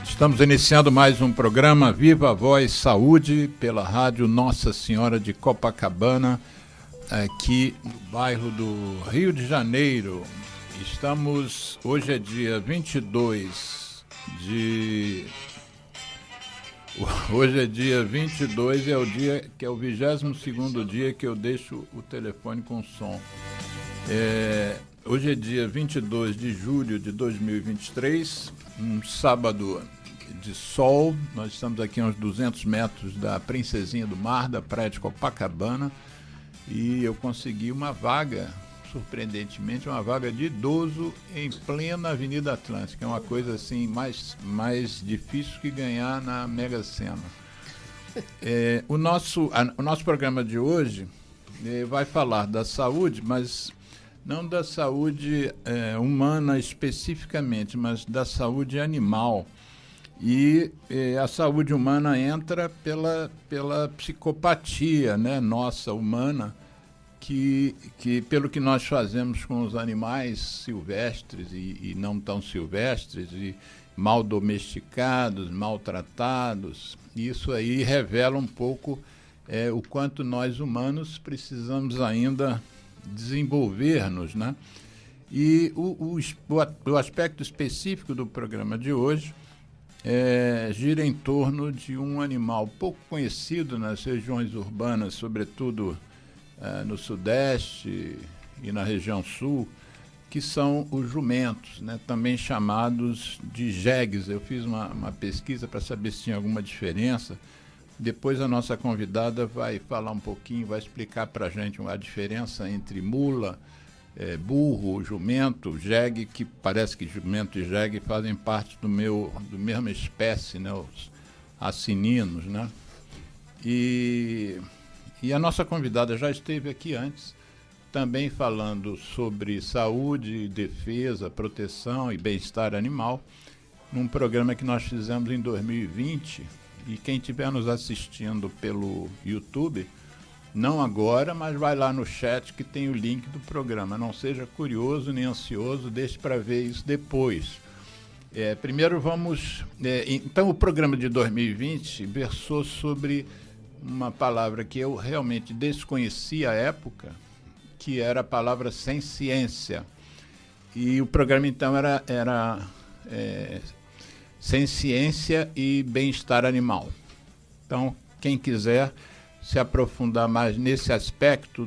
Estamos iniciando mais um programa Viva a Voz Saúde pela rádio Nossa Senhora de Copacabana, aqui no bairro do Rio de Janeiro. Hoje é dia 22 de... Hoje é dia 22, é o dia que é o 22º dia que eu deixo o telefone com som. Hoje é dia 22 de julho de 2023, um sábado de sol. Nós estamos aqui a uns 200 metros da Princesinha do Mar, da praia de Copacabana, e eu consegui uma vaga, surpreendentemente, uma vaga de idoso em plena Avenida Atlântica. É uma coisa assim mais difícil que ganhar na Mega Sena. O nosso programa de hoje vai falar da saúde, mas não da saúde humana especificamente, mas da saúde animal. E a saúde humana entra pela psicopatia, né, nossa, humana, que pelo que nós fazemos com os animais silvestres e não tão silvestres, e mal domesticados, maltratados. Isso aí revela um pouco o quanto nós humanos precisamos ainda desenvolver-nos, né? E o aspecto específico do programa de hoje gira em torno de um animal pouco conhecido nas regiões urbanas, sobretudo no Sudeste e na região Sul, que são os jumentos, né, também chamados de jegues. Eu fiz uma pesquisa para saber se tinha alguma diferença. Depois a nossa convidada vai falar um pouquinho, vai explicar para a gente a diferença entre mula, burro, jumento, jegue, que parece que jumento e jegue fazem parte do mesma espécie, né, os acininos, né? E a nossa convidada já esteve aqui antes, também falando sobre saúde, defesa, proteção e bem-estar animal, num programa que nós fizemos em 2020. E quem estiver nos assistindo pelo YouTube, não agora, mas vai lá no chat que tem o link do programa. Não seja curioso nem ansioso, deixe para ver isso depois. Primeiro vamos... então, o programa de 2020 versou sobre uma palavra que eu realmente desconheci à época, que era a palavra ciência. E o programa, então, era ciência e bem-estar animal. Então, quem quiser se aprofundar mais nesse aspecto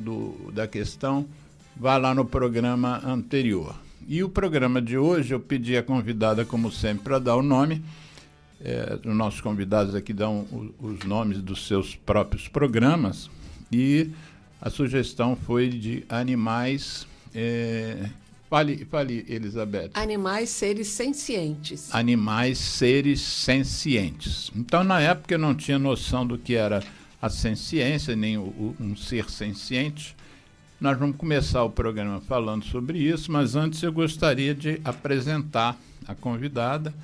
da questão, vá lá no programa anterior. E o programa de hoje, eu pedi a convidada, como sempre, para dar o nome. Os nossos convidados aqui dão os nomes dos seus próprios programas, e a sugestão foi de animais... Fale, Elizabeth. Animais, seres sencientes. Animais, seres sencientes. Então, na época, eu não tinha noção do que era a senciência, nem um ser senciente. Nós vamos começar o programa falando sobre isso, mas antes eu gostaria de apresentar a convidada,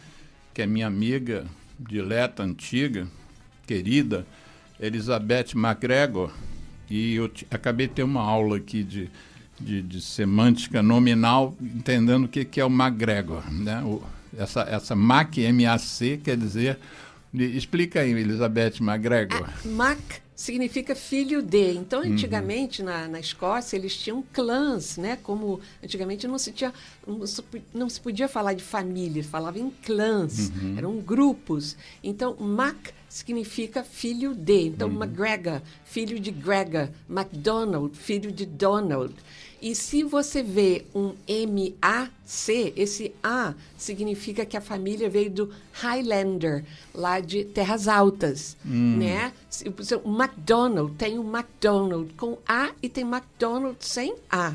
que é minha amiga, dileta, antiga, querida, Elizabeth McGregor. E eu acabei de ter uma aula aqui de semântica nominal, entendendo o que é o McGregor, né? Essa MAC, M-A-C, quer dizer... Explica aí, Elizabeth McGregor. Mac significa filho de. Então, antigamente, na Escócia, eles tinham clãs, né? Como antigamente não se podia falar de família, falava em clãs, eram grupos. Então, Mac significa filho de. Então, McGregor, filho de Gregor, MacDonald, filho de Donald. E se você vê um M-A-C, esse A significa que a família veio do Highlander, lá de Terras Altas, né? O McDonald, tem o McDonald com A e tem McDonald sem A.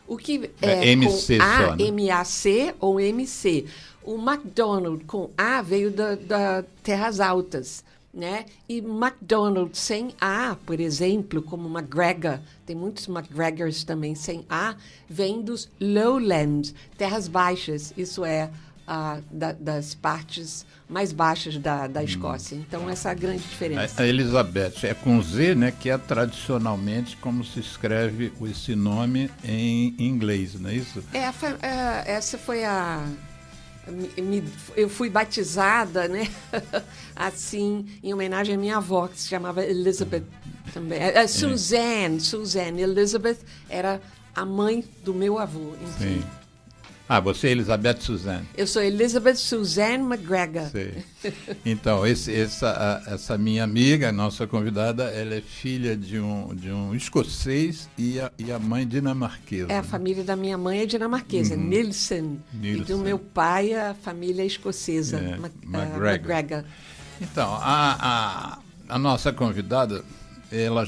O que é MC com A, só, né? M-A-C ou MC. O McDonald com A veio da Terras Altas, né? E McDonald sem A, por exemplo, como McGregor, tem muitos McGregors também sem A, vem dos Lowlands, terras baixas, isso é das partes mais baixas da Escócia. Então, essa é a grande diferença. A Elizabeth é com Z, né, que é tradicionalmente como se escreve esse nome em inglês, não é isso? Essa foi eu fui batizada, né, assim, em homenagem à minha avó, que se chamava Elizabeth também. Suzanne. Elizabeth era a mãe do meu avô, enfim. Sim. Você é Elizabeth Suzanne. Eu sou Elizabeth Suzanne McGregor. Sim. Então, essa minha amiga, nossa convidada, ela é filha de um escocês e a mãe dinamarquesa. A família da minha mãe é dinamarquesa, Nielsen. E do meu pai, a família escocesa, McGregor. Então, a nossa convidada, ela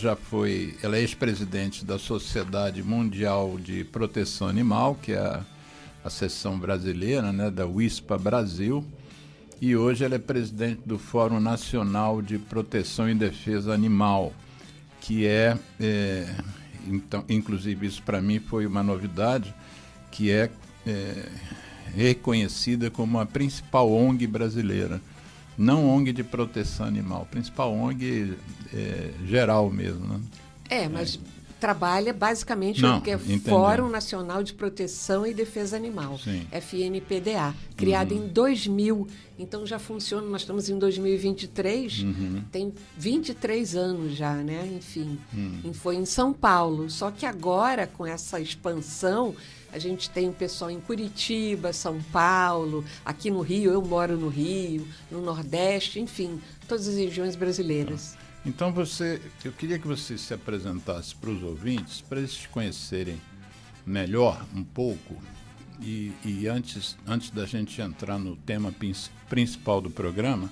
é ex-presidente da Sociedade Mundial de Proteção Animal, que é a seção brasileira, né, da WISPA Brasil, e hoje ela é presidente do Fórum Nacional de Proteção e Defesa Animal, que então, inclusive isso para mim foi uma novidade, que é reconhecida como a principal ONG brasileira, não ONG de proteção animal, principal ONG geral mesmo, né? Mas trabalha basicamente o que é Fórum Nacional de Proteção e Defesa Animal, Sim. FNPDA, criado em 2000, então já funciona, nós estamos em 2023, tem 23 anos já, né? Enfim, foi em São Paulo, só que agora com essa expansão, a gente tem o pessoal em Curitiba, São Paulo, aqui no Rio, eu moro no Rio, no Nordeste, enfim, todas as regiões brasileiras. Então, eu queria que você se apresentasse para os ouvintes, para eles te conhecerem melhor um pouco, e antes da gente entrar no tema principal do programa,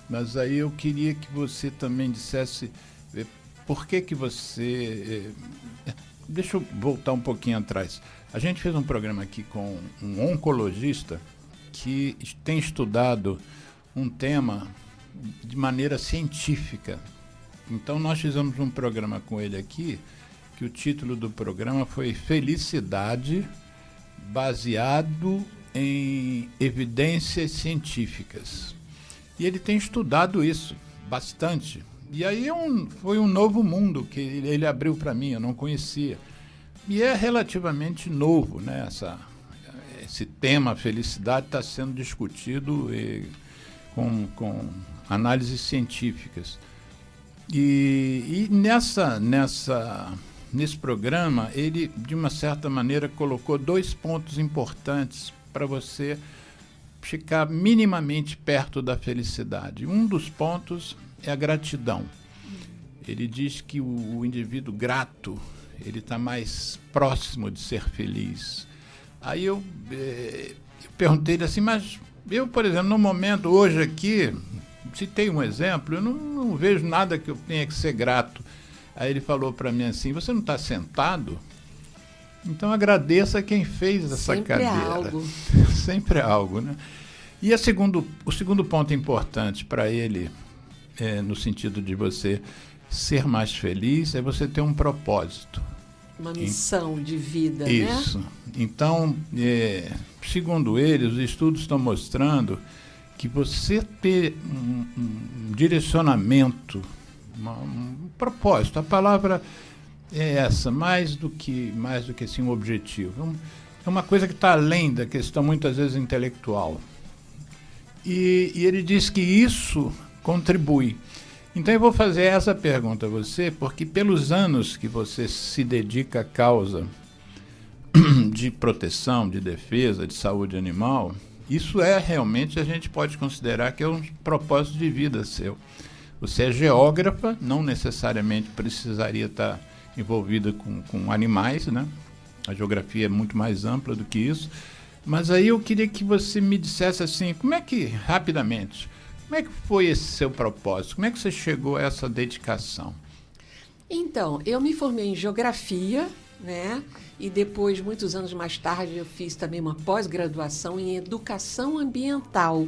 mas aí eu queria que você também dissesse por que você... Deixa eu voltar um pouquinho atrás. A gente fez um programa aqui com um oncologista que tem estudado um tema de maneira científica. Então, nós fizemos um programa com ele aqui, que o título do programa foi Felicidade baseado em evidências científicas. E ele tem estudado isso bastante. E aí foi um novo mundo que ele abriu para mim, eu não conhecia. E é relativamente novo, né? Esse tema, felicidade, está sendo discutido com análises científicas. E nesse programa, ele, de uma certa maneira, colocou 2 pontos importantes para você ficar minimamente perto da felicidade. Um dos pontos é a gratidão. Ele diz que o indivíduo grato, ele está mais próximo de ser feliz. Aí eu perguntei-lhe assim, mas eu, por exemplo, no momento, hoje aqui, citei um exemplo, eu não vejo nada que eu tenha que ser grato. Aí ele falou para mim assim, você não está sentado? Então agradeça quem fez essa cadeira. Sempre é algo. Sempre é algo, né? E o segundo ponto importante para ele, no sentido de você ser mais feliz, é você ter um propósito. Uma missão de vida, Isso. né? Então, segundo ele, os estudos estão mostrando que você ter um direcionamento, um propósito, a palavra é essa, mais do que assim, um objetivo. É uma coisa que está além da questão, muitas vezes, intelectual. E ele diz que isso contribui. Então eu vou fazer essa pergunta a você, porque pelos anos que você se dedica à causa de proteção, de defesa, de saúde animal, isso realmente a gente pode considerar que é um propósito de vida seu. Você é geógrafa, não necessariamente precisaria estar envolvida com animais, né? A geografia é muito mais ampla do que isso. Mas aí eu queria que você me dissesse assim, rapidamente, como é que foi esse seu propósito? Como é que você chegou a essa dedicação? Então, eu me formei em geografia, né? E depois, muitos anos mais tarde, eu fiz também uma pós-graduação em educação ambiental.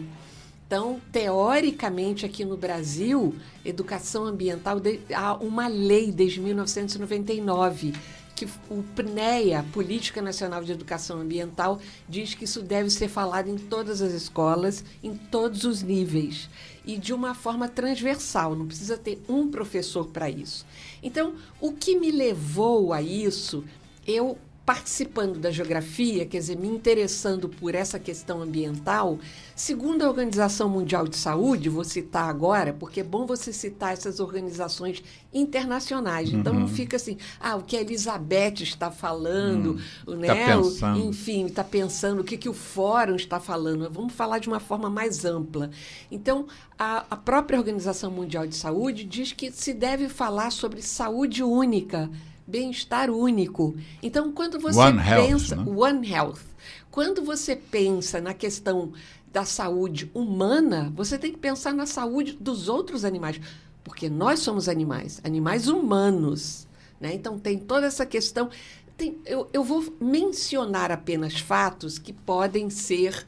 Então, teoricamente, aqui no Brasil, educação ambiental, há uma lei desde 1999 que o PNEA, Política Nacional de Educação Ambiental, diz que isso deve ser falado em todas as escolas, em todos os níveis, e de uma forma transversal, não precisa ter um professor para isso. Então, o que me levou a isso, eu participando da geografia, quer dizer, me interessando por essa questão ambiental, segundo a Organização Mundial de Saúde, vou citar agora, porque é bom você citar essas organizações internacionais. Então, não fica assim, o que a Elizabeth está falando, né? Tá pensando. Enfim, está pensando o que o fórum está falando. Vamos falar de uma forma mais ampla. Então, a própria Organização Mundial de Saúde diz que se deve falar sobre saúde única, bem-estar único. Então, quando você pensa... One Health. Quando você pensa na questão da saúde humana, você tem que pensar na saúde dos outros animais, porque nós somos animais humanos, né? Então, tem toda essa questão... Eu vou mencionar apenas fatos que podem ser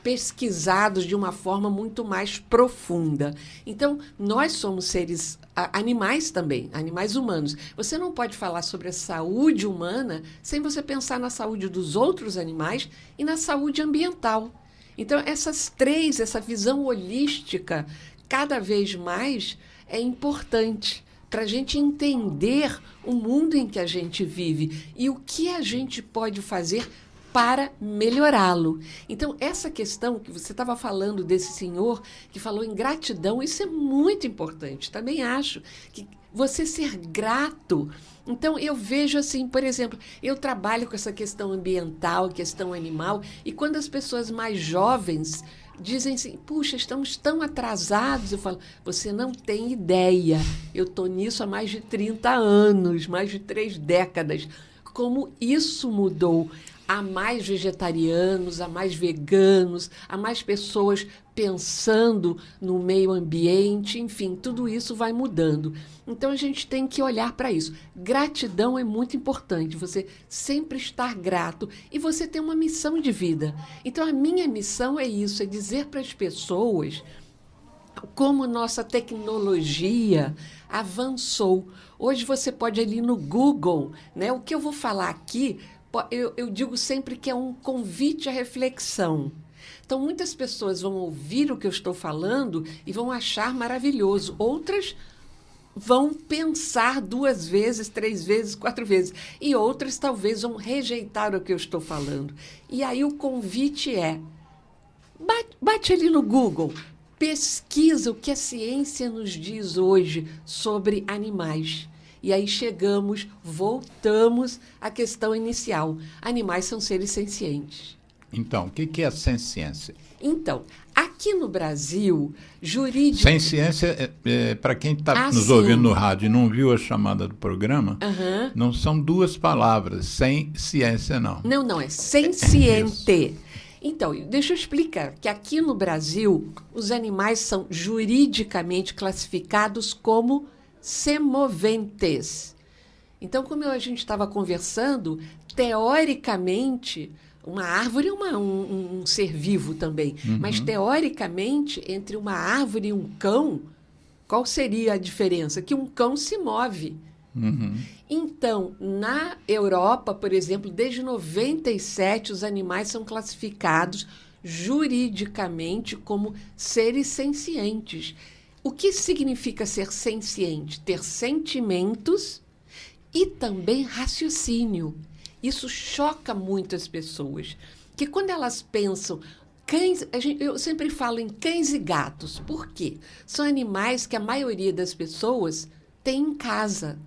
pesquisados de uma forma muito mais profunda. Então, nós somos seres animais também, animais humanos. Você não pode falar sobre a saúde humana sem você pensar na saúde dos outros animais e na saúde ambiental. Então, essa visão holística, cada vez mais é importante para a gente entender o mundo em que a gente vive e o que a gente pode fazer para melhorá-lo. Então, essa questão que você estava falando desse senhor que falou em gratidão, isso é muito importante. Também acho que você ser grato. Então, eu vejo assim, por exemplo, eu trabalho com essa questão ambiental, questão animal, e quando as pessoas mais jovens dizem assim, puxa, estamos tão atrasados, eu falo, você não tem ideia, eu estou nisso há mais de 30 anos, mais de 3 décadas. Como isso mudou? Há mais vegetarianos, há mais veganos, há mais pessoas pensando no meio ambiente, enfim, tudo isso vai mudando. Então, a gente tem que olhar para isso. Gratidão é muito importante, você sempre estar grato e você tem uma missão de vida. Então, a minha missão é isso, é dizer para as pessoas como nossa tecnologia avançou. Hoje você pode ir ali no Google, né? O que eu vou falar aqui, eu digo sempre que é um convite à reflexão. Então, muitas pessoas vão ouvir o que eu estou falando e vão achar maravilhoso. Outras vão pensar 2 vezes, 3 vezes, 4 vezes. E outras talvez vão rejeitar o que eu estou falando. E aí o convite é, bate ali no Google, pesquisa o que a ciência nos diz hoje sobre animais. E aí voltamos à questão inicial. Animais são seres sencientes. Então, o que é a senciência? Então, aqui no Brasil, jurídico... Senciência, para quem está nos ouvindo no rádio e não viu a chamada do programa, não são 2 palavras, sem ciência, não. Não, é senciente. Então, deixa eu explicar que aqui no Brasil, os animais são juridicamente classificados como semoventes. Então, como a gente estava conversando, teoricamente, uma árvore é um ser vivo também, mas teoricamente, entre uma árvore e um cão, qual seria a diferença? Que um cão se move. Então, na Europa, por exemplo, desde 97, os animais são classificados juridicamente como seres sencientes. O que significa ser senciente? Ter sentimentos e também raciocínio. Isso choca muito as pessoas, que quando elas pensam... eu sempre falo em cães e gatos. Por quê? São animais que a maioria das pessoas tem em casa.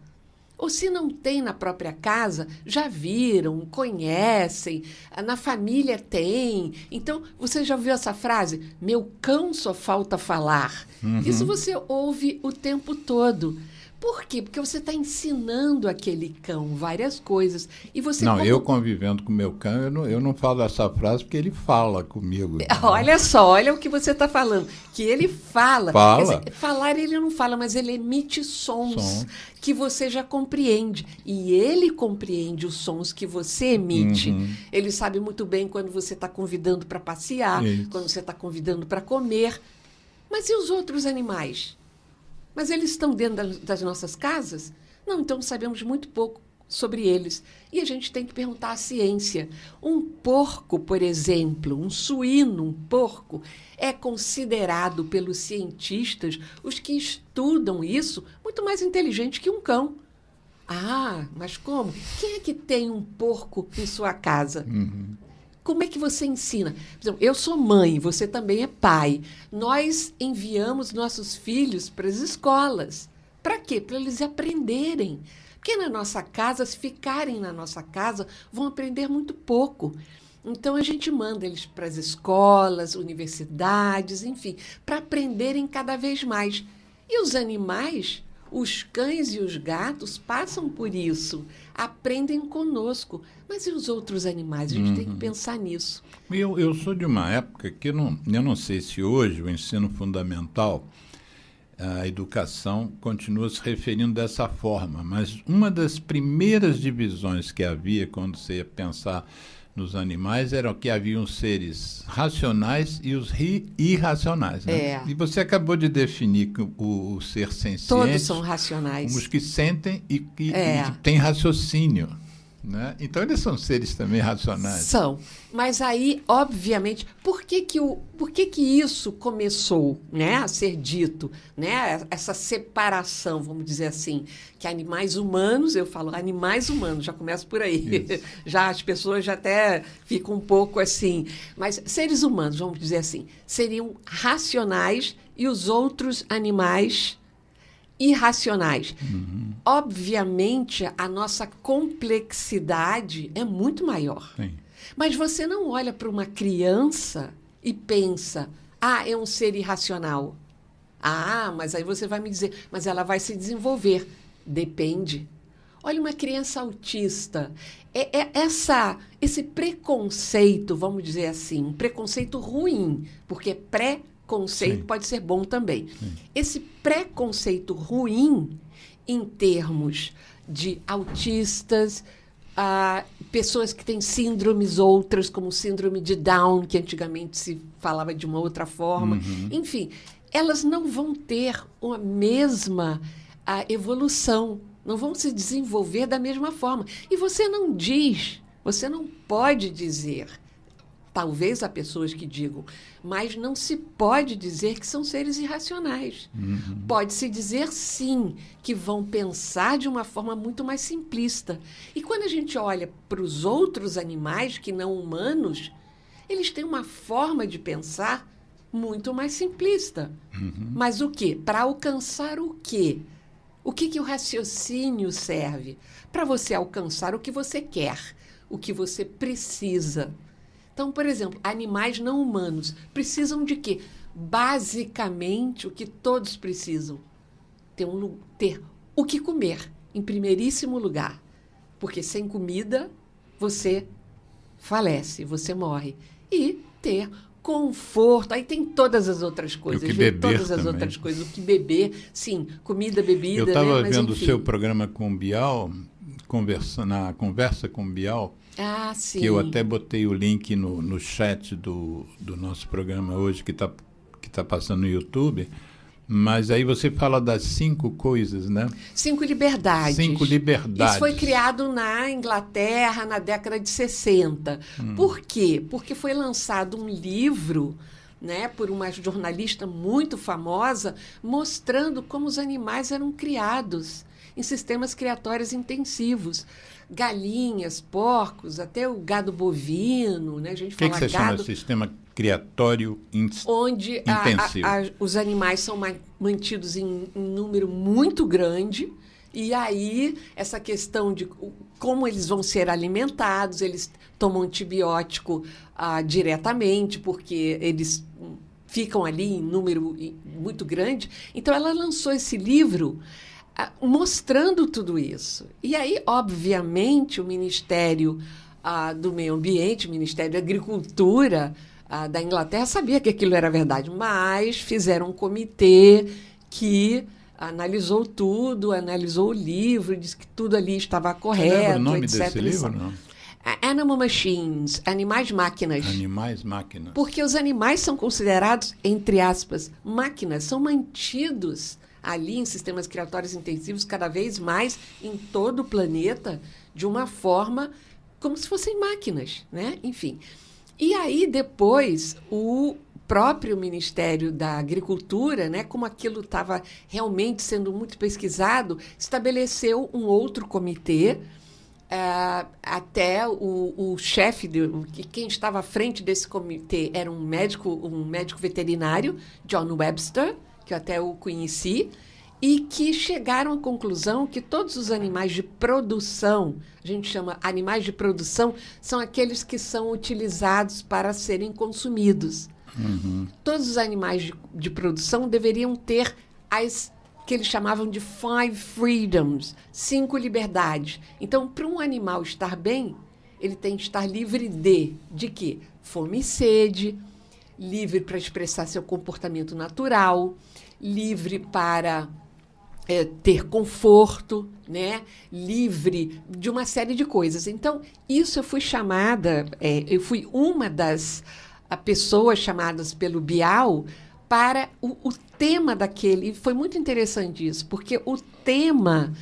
Ou se não tem na própria casa, já viram, conhecem, na família tem. Então, você já ouviu essa frase? Meu cão só falta falar. Isso você ouve o tempo todo. Por quê? Porque você está ensinando aquele cão várias coisas. E você eu convivendo com o meu cão, eu não falo essa frase porque ele fala comigo. Olha só, olha o que você está falando. Que ele fala. Fala. Quer dizer, falar ele não fala, mas ele emite sons que você já compreende. E ele compreende os sons que você emite. Ele sabe muito bem quando você está convidando para passear, quando você está convidando para comer. Mas e os outros animais? Mas eles estão dentro das nossas casas? Não, então sabemos muito pouco sobre eles. E a gente tem que perguntar à ciência. Um porco, por exemplo, um suíno, um porco, é considerado pelos cientistas, os que estudam isso, muito mais inteligente que um cão. Ah, mas como? Quem é que tem um porco em sua casa? Como é que você ensina? Por exemplo, eu sou mãe, você também é pai. Nós enviamos nossos filhos para as escolas. Para quê? Para eles aprenderem. Porque na nossa casa, se ficarem na nossa casa, vão aprender muito pouco. Então, a gente manda eles para as escolas, universidades, enfim, para aprenderem cada vez mais. E os animais, os cães e os gatos passam por isso, aprendem conosco. Mas e os outros animais? A gente tem que pensar nisso. Eu sou de uma época que eu não sei se hoje o ensino fundamental, a educação, continua se referindo dessa forma, mas uma das primeiras divisões que havia quando você ia pensar nos animais eram que havia os seres racionais e os irracionais. Né? E você acabou de definir que o ser senciente... Todos são racionais. Os que sentem e que têm raciocínio. Né? Então, eles são seres também racionais. São. Mas aí, obviamente, por que isso começou, né, a ser dito? Né? Essa separação, vamos dizer assim, que animais humanos, eu falo animais humanos, já começa por aí. Já as pessoas já até ficam um pouco assim. Mas seres humanos, vamos dizer assim, seriam racionais e os outros animais irracionais. Obviamente, a nossa complexidade é muito maior. Sim. Mas você não olha para uma criança e pensa, é um ser irracional. Mas aí você vai me dizer, mas ela vai se desenvolver. Depende. Olha uma criança autista. Esse preconceito, vamos dizer assim, um preconceito ruim, porque preconceito pode ser bom também. Sim. Esse preconceito ruim em termos de autistas, pessoas que têm síndromes outras, como síndrome de Down, que antigamente se falava de uma outra forma. Enfim, elas não vão ter a mesma evolução, não vão se desenvolver da mesma forma. E você não pode dizer... Talvez há pessoas que digam, mas não se pode dizer que são seres irracionais. Pode-se dizer, sim, que vão pensar de uma forma muito mais simplista. E quando a gente olha para os outros animais que não humanos, eles têm uma forma de pensar muito mais simplista. Mas o quê? Para alcançar o quê? O que o raciocínio serve? Para você alcançar o que você quer, o que você precisa. Então, por exemplo, animais não humanos precisam de quê? Basicamente, o que todos precisam. Ter o que comer, em primeiríssimo lugar. Porque sem comida, você falece, você morre. E ter conforto. Aí tem todas as outras coisas. O que beber todas as também. outras coisas. O que beber, sim. Comida, bebida. Eu estava vendo enfim. o seu programa com o Bial, na conversa com o Bial, sim. que eu até botei o link no chat do nosso programa hoje, que tá passando no YouTube, mas aí você fala das 5 coisas, né? 5 liberdades. 5 liberdades. Isso foi criado na Inglaterra na década de 60. Por quê? Porque foi lançado um livro, né, por uma jornalista muito famosa, mostrando como os animais eram criados em sistemas criatórios intensivos. Galinhas, porcos, até o gado bovino, né? A gente fala que você gado, chama sistema criatório onde intensivo? Os animais são mantidos em número muito grande, e aí essa questão de como eles vão ser alimentados, eles tomam antibiótico diretamente, porque eles ficam ali em número muito grande. Então, ela lançou esse livro mostrando tudo isso. E aí, obviamente, o Ministério do Meio Ambiente, o Ministério da Agricultura da Inglaterra sabia que aquilo era verdade, mas fizeram um comitê que analisou tudo, analisou o livro, disse que tudo ali estava correto, Você lembra o nome etc. desse livro, não? Animal Machines, Animais Máquinas. Animais Máquinas. Porque os animais são considerados, entre aspas, máquinas, são mantidos ali em sistemas criatórios intensivos cada vez mais em todo o planeta, de uma forma como se fossem máquinas, né? Enfim. E aí, depois, o próprio Ministério da Agricultura, né, como aquilo estava realmente sendo muito pesquisado, estabeleceu um outro comitê. Até o chefe, quem estava à frente desse comitê era um médico veterinário, John Webster, que eu até o conheci, e que chegaram à conclusão que todos os animais de produção, a gente chama animais de produção, são aqueles que são utilizados para serem consumidos. Uhum. Todos os animais de produção deveriam ter as que eles chamavam de 5 freedoms, 5 liberdades. Então, para um animal estar bem, ele tem que estar livre de quê? Fome e sede, livre para expressar seu comportamento natural, livre para ter conforto, né? Livre de uma série de coisas. Então, isso eu fui chamada, eu fui uma das pessoas chamadas pelo Bial para o tema daquele. E foi muito interessante isso, porque o tema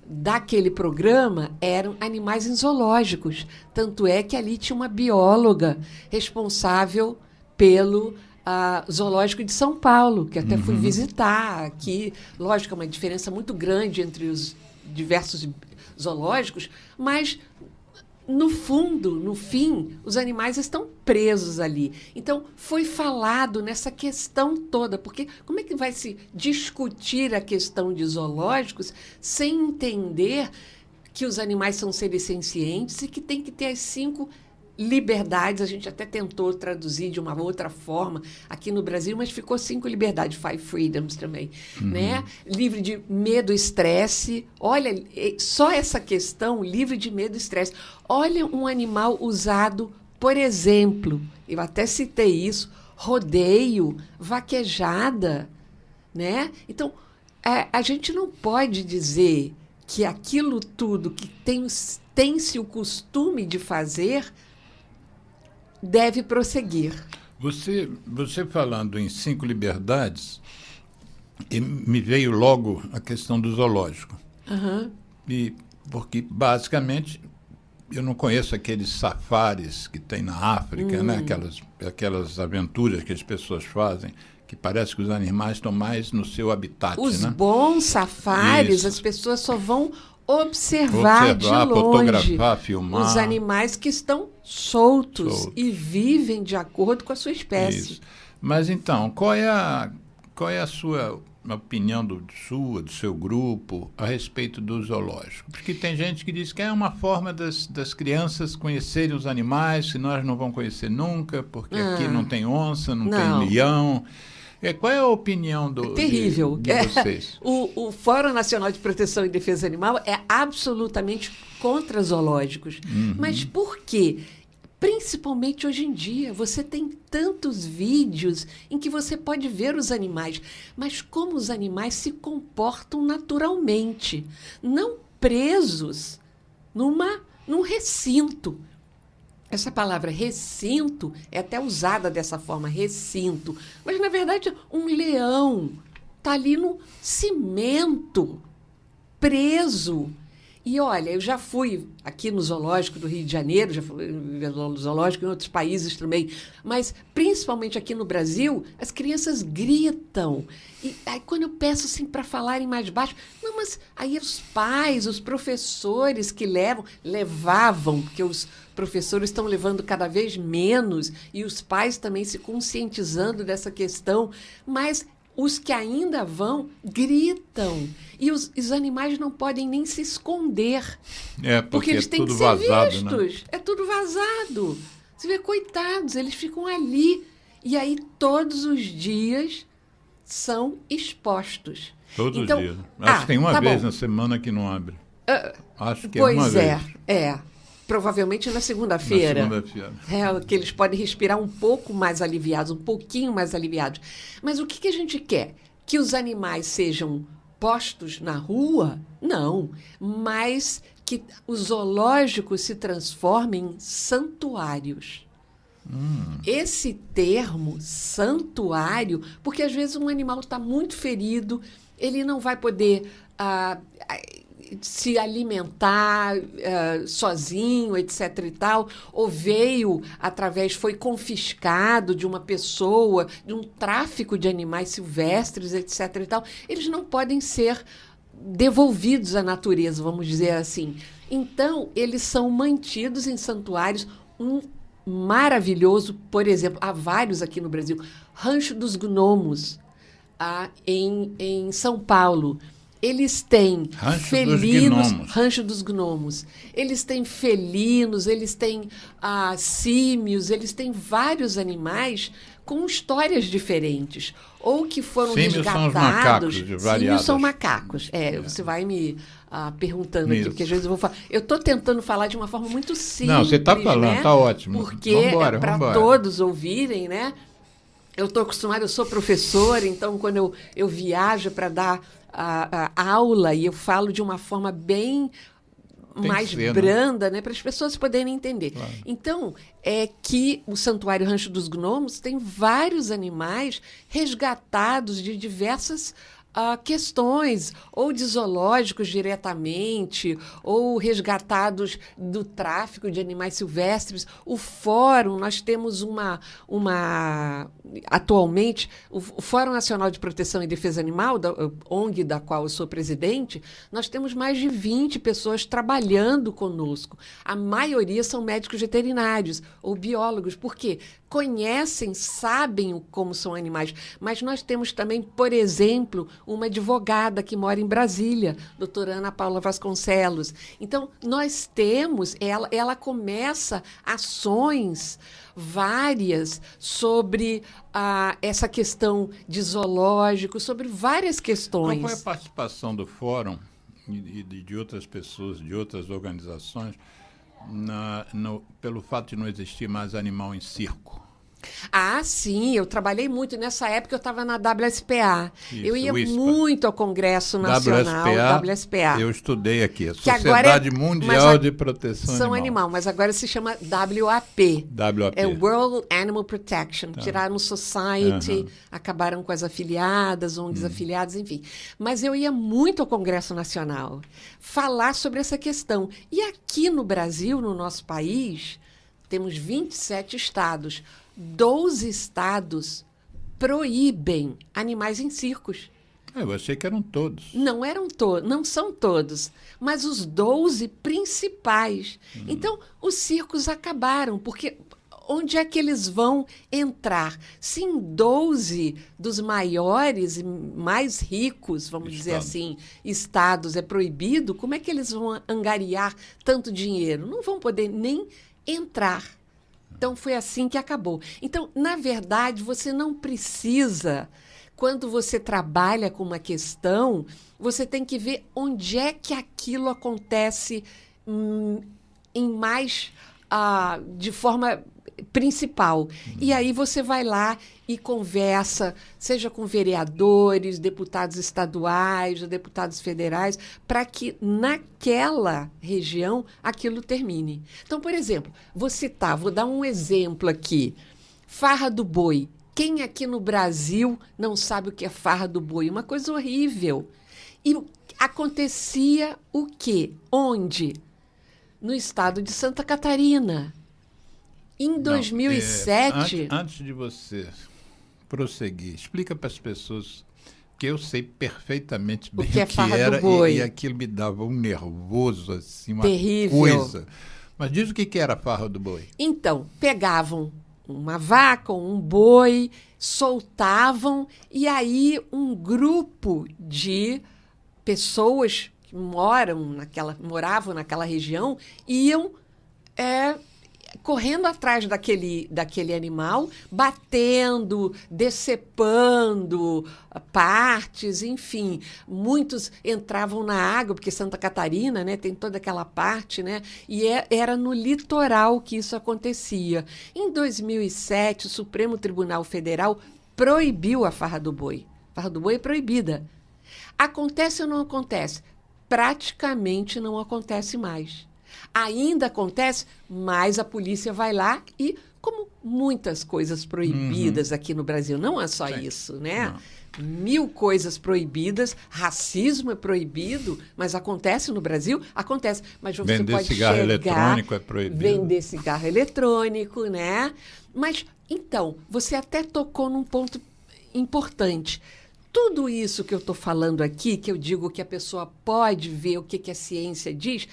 daquele programa eram animais em zoológicos. Tanto é que ali tinha uma bióloga responsável pelo Zoológico de São Paulo, que até fui visitar aqui. Lógico, é uma diferença muito grande entre os diversos zoológicos, mas no fundo, no fim, os animais estão presos ali. Então, foi falado nessa questão toda, porque como é que vai se discutir a questão de zoológicos sem entender que os animais são seres sencientes e que tem que ter as 5 liberdades? A gente até tentou traduzir de uma outra forma aqui no Brasil, mas ficou 5 liberdades, 5 freedoms também, né? Livre de medo e estresse. Olha, só essa questão, livre de medo e estresse. Olha um animal usado, por exemplo, eu até citei isso, rodeio, vaquejada, né? Então, a gente não pode dizer que aquilo tudo que tem-se o costume de fazer deve prosseguir. Você falando em 5 liberdades, me veio logo a questão do zoológico. Uhum. Porque, basicamente, eu não conheço aqueles safaris que tem na África, né? Aquelas aventuras que as pessoas fazem, que parece que os animais estão mais no seu habitat. Os né? bons safaris, Isso. as pessoas só vão observar de longe, fotografar, filmar. os animais que estão soltos e vivem de acordo com a sua espécie. Isso. Mas então, qual é a sua opinião do seu grupo a respeito do zoológico? Porque tem gente que diz que é uma forma das crianças conhecerem os animais, que nós não vamos conhecer nunca, porque aqui não tem onça, não tem leão. Qual é a opinião de vocês? O Fórum Nacional de Proteção e Defesa Animal é absolutamente contra zoológicos. Mas por quê? Principalmente hoje em dia, você tem tantos vídeos em que você pode ver os animais, mas como os animais se comportam naturalmente, não presos num recinto. Essa palavra recinto é até usada dessa forma, recinto. Mas, na verdade, um leão está ali no cimento, preso. E, olha, eu já fui aqui no Zoológico do Rio de Janeiro, já fui no Zoológico em outros países também, mas, principalmente aqui no Brasil, as crianças gritam. E aí, quando eu peço assim, para falarem mais baixo, não, mas aí os pais, os professores que levavam, porque os professores estão levando cada vez menos e os pais também se conscientizando dessa questão, mas os que ainda vão gritam. E os animais não podem nem se esconder. Porque eles têm tudo que ser vazado, vistos. né? É tudo vazado. Você vê, coitados, eles ficam ali. E aí, todos os dias, são expostos. Todos os dias. Acho que tem uma vez na semana que não abre. Acho que é uma vez. Provavelmente na segunda-feira. Que eles podem respirar um pouco mais aliviados, um pouquinho mais aliviados. Mas o que a gente quer? Que os animais sejam postos na rua? Não. Mas que os zoológicos se transformem em santuários. Esse termo, santuário, porque às vezes um animal está muito ferido, ele não vai poder se alimentar sozinho, etc. e tal, ou foi confiscado de uma pessoa, de um tráfico de animais silvestres, etc. e tal, eles não podem ser devolvidos à natureza, vamos dizer assim. Então, eles são mantidos em santuários. Um maravilhoso, por exemplo, há vários aqui no Brasil, Rancho dos Gnomos, em São Paulo. Eles têm felinos, Rancho dos Gnomos. Eles têm felinos, eles têm símios, eles têm vários animais com histórias diferentes. Ou que foram resgatados. São os macacos, Símios são macacos. Você vai me perguntando aqui, porque às vezes eu vou falar. Eu estou tentando falar de uma forma muito simples. Não, você está falando, está ótimo. Porque é para todos ouvirem, né? Eu estou acostumada, eu sou professora, então quando eu viajo para dar a aula e eu falo de uma forma bem mais branda, né, para as pessoas poderem entender. Claro. Então, é que o Santuário Rancho dos Gnomos tem vários animais resgatados de diversas questões, ou de zoológicos diretamente, ou resgatados do tráfico de animais silvestres. O Fórum, nós temos atualmente, o Fórum Nacional de Proteção e Defesa Animal, da ONG, da qual eu sou presidente, nós temos mais de 20 pessoas trabalhando conosco. A maioria são médicos veterinários ou biólogos, porque conhecem, sabem como são animais. Mas nós temos também, por exemplo, uma advogada que mora em Brasília, doutora Ana Paula Vasconcelos. Então, nós temos, ela começa ações várias sobre essa questão de zoológico, sobre várias questões. Qual foi a participação do Fórum e de outras pessoas, de outras organizações, pelo fato de não existir mais animal em circo? Sim, eu trabalhei muito. Nessa época eu estava na WSPA. Eu ia muito ao Congresso Nacional, WSPA. Eu estudei aqui, a Sociedade Mundial de Proteção Animal. Mas agora se chama WAP. É World Animal Protection. Tiraram Society, acabaram com as afiliadas, ONGs afiliadas, enfim. Mas eu ia muito ao Congresso Nacional falar sobre essa questão. E aqui no Brasil, no nosso país, temos 27 estados. 12 estados proíbem animais em circos. Eu achei que eram todos. Não são todos, mas os 12 principais. Então, os circos acabaram, porque onde é que eles vão entrar? Se em 12 dos maiores e mais ricos, vamos dizer assim, estados é proibido, como é que eles vão angariar tanto dinheiro? Não vão poder nem entrar. Então, foi assim que acabou. Então, na verdade, você não precisa, quando você trabalha com uma questão, você tem que ver onde é que aquilo acontece de forma principal. E aí você vai lá e conversa, seja com vereadores, deputados estaduais, deputados federais, para que naquela região aquilo termine. Então, por exemplo, vou dar um exemplo aqui. Farra do boi. Quem aqui no Brasil não sabe o que é farra do boi? Uma coisa horrível. E acontecia o quê? Onde? No estado de Santa Catarina. Em 2007... Antes de você prosseguir, explica para as pessoas que eu sei perfeitamente bem o que era e aquilo me dava um nervoso, assim, uma terrível coisa. Mas diz o que era a farra do boi. Então, pegavam uma vaca ou um boi, soltavam, e aí um grupo de pessoas que moravam naquela região iam correndo atrás daquele animal, batendo, decepando partes, enfim. Muitos entravam na água, porque Santa Catarina, né, tem toda aquela parte, né, e era no litoral que isso acontecia. Em 2007, o Supremo Tribunal Federal proibiu a farra do boi. A farra do boi é proibida. Acontece ou não acontece? Praticamente não acontece mais. Ainda acontece, mas a polícia vai lá e como muitas coisas proibidas aqui no Brasil. Não é só isso, né? Não. 1000 coisas proibidas, racismo é proibido, mas acontece no Brasil? Acontece. Mas você vender pode cigarro chegar, eletrônico é proibido. Vender cigarro eletrônico, né? Mas, então, você até tocou num ponto importante. Tudo isso que eu estou falando aqui, que eu digo que a pessoa pode ver o que a ciência diz,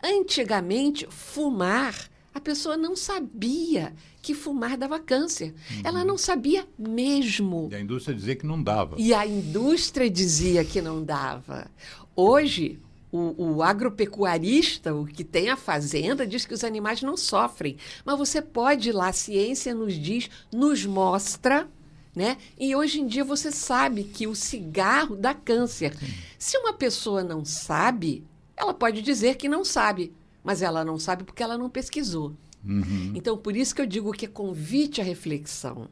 antigamente, fumar, a pessoa não sabia que fumar dava câncer. Ela não sabia mesmo. E a indústria dizia que não dava. E a indústria dizia que não dava. Hoje, o agropecuarista, o que tem a fazenda, diz que os animais não sofrem. Mas você pode ir lá, a ciência nos diz, nos mostra, né? E hoje em dia você sabe que o cigarro dá câncer. Sim. Se uma pessoa não sabe, ela pode dizer que não sabe, mas ela não sabe porque ela não pesquisou. Então, por isso que eu digo que é convite à reflexão.